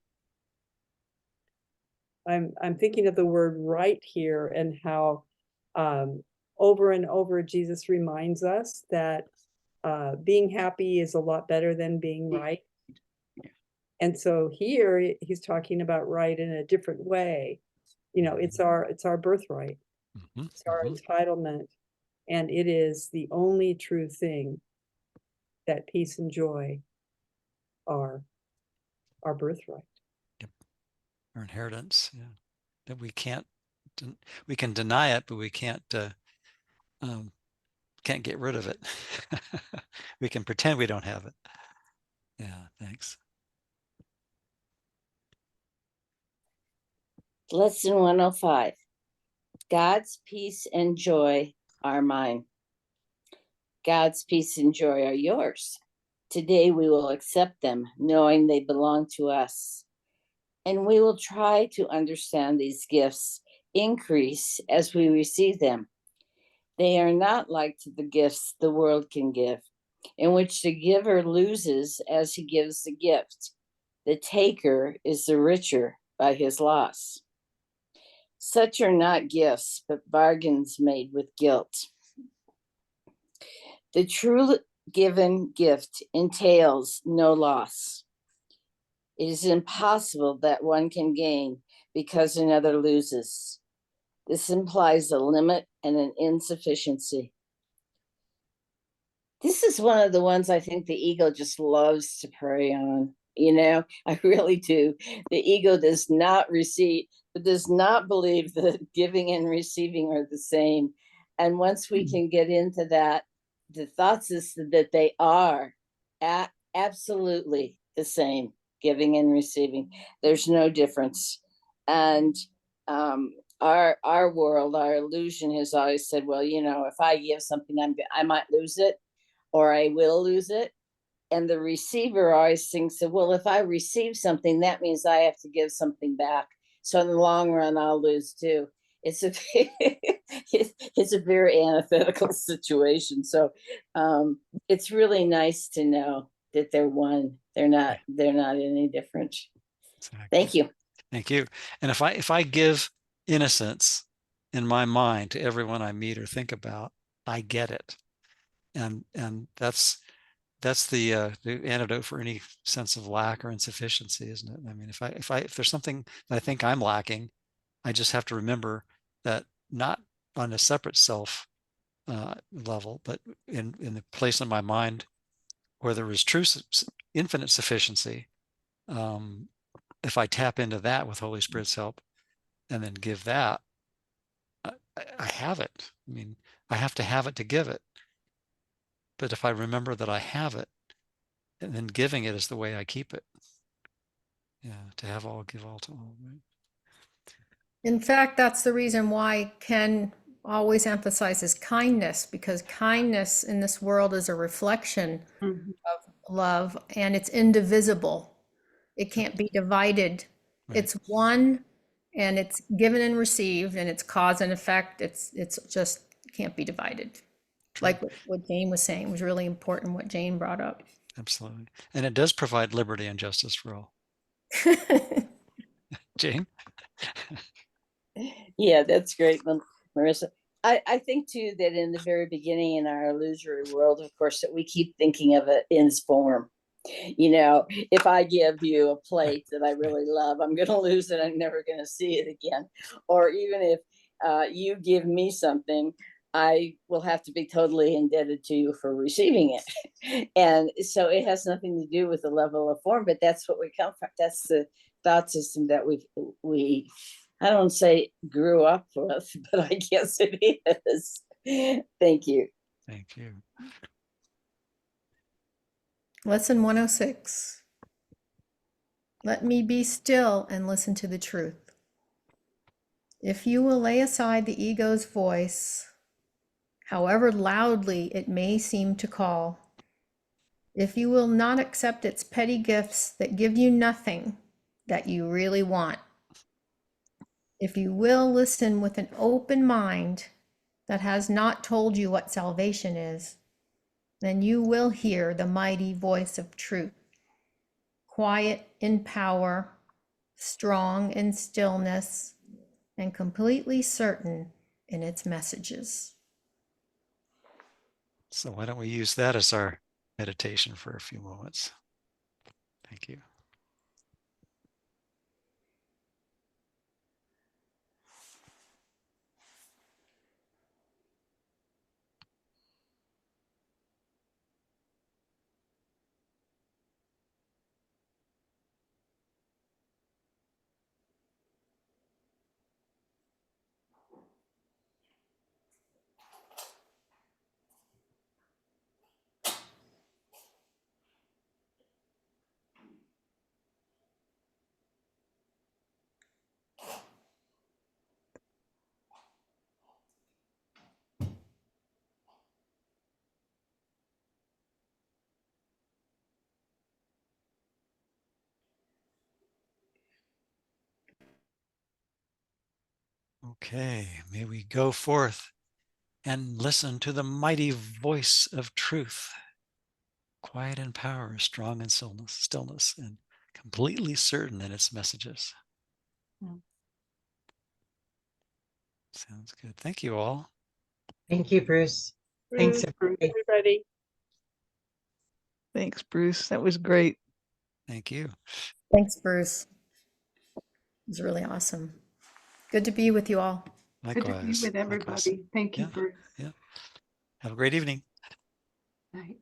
I'm thinking of the word right here and how over and over Jesus reminds us that being happy is a lot better than being right. And so here he's talking about right in a different way. You know, it's our birthright. It's our entitlement. And it is the only true thing that peace and joy are our birthright. Yep. Our inheritance. Yeah. That we can deny it, but we can't get rid of it. We can pretend we don't have it. Yeah. Thanks. Lesson 105. God's peace and joy are mine. God's peace and joy are yours. Today we will accept them, knowing they belong to us. And we will try to understand these gifts increase as we receive them. They are not like the gifts the world can give, in which the giver loses as he gives the gift. The taker is the richer by his loss. Such are not gifts, but bargains made with guilt. The true given gift entails no loss. It is impossible that one can gain because another loses. This implies a limit and an insufficiency. This is one of the ones I think the ego just loves to prey on. You know, I really do. The ego does not believe that giving and receiving are the same. And once we can get into that, the thoughts is that they are absolutely the same, giving and receiving. There's no difference. And our world, our illusion has always said, well, you know, if I give something, I might lose it, or I will lose it. And the receiver always thinks that, well, if I receive something, that means I have to give something back. So in the long run, I'll lose too. It's a it's a very antithetical situation. So it's really nice to know that they're one. They're not any different. Exactly. Thank you. Thank you. And if I give innocence in my mind to everyone I meet or think about, I get it. And that's the antidote for any sense of lack or insufficiency, isn't it? I mean, if there's something that I think I'm lacking, I just have to remember that, not on a separate self level, but in the place in my mind where there is true infinite sufficiency. If I tap into that with Holy Spirit's help and then give that, I have it. I mean, I have to have it to give it. But if I remember that I have it, and then giving it is the way I keep it. Yeah, to have all, give all to all. Right? In fact, that's the reason why Ken always emphasizes kindness, because kindness in this world is a reflection Mhm. of love, and it's indivisible. It can't be divided. Right. It's one, and it's given and received, and it's cause and effect. It's just can't be divided. True. Like what Jane was saying was really important, what Jane brought up. Absolutely. And it does provide liberty and justice for all. Jane? Yeah, that's great, Marissa. I think too that in the very beginning in our illusory world, of course, that we keep thinking of it in form. You know, if I give you a plate that I really love, I'm going to lose it. I'm never going to see it again. Or even if you give me something, I will have to be totally indebted to you for receiving it. And so it has nothing to do with the level of form, but that's what we come from. That's the thought system that we I don't say grew up with, but I guess it is. Thank you. Thank you. Lesson 106. Let me be still and listen to the truth. If you will lay aside the ego's voice, however loudly it may seem to call, if you will not accept its petty gifts that give you nothing that you really want, if you will listen with an open mind that has not told you what salvation is, then you will hear the mighty voice of truth, quiet in power, strong in stillness, and completely certain in its messages. So why don't we use that as our meditation for a few moments? Thank you. Okay, may we go forth and listen to the mighty voice of truth, quiet in power, strong in stillness, and completely certain in its messages. Sounds good. Thank you all. Thank you, Bruce. Thanks, everybody. Everybody. Thanks, Bruce. That was great. Thank you. Thanks, Bruce. It was really awesome. Good to be with you all. Good to be Likewise. with Likewise. everybody. Thank you, Yeah. Bruce. Yeah. Have a great evening. Night.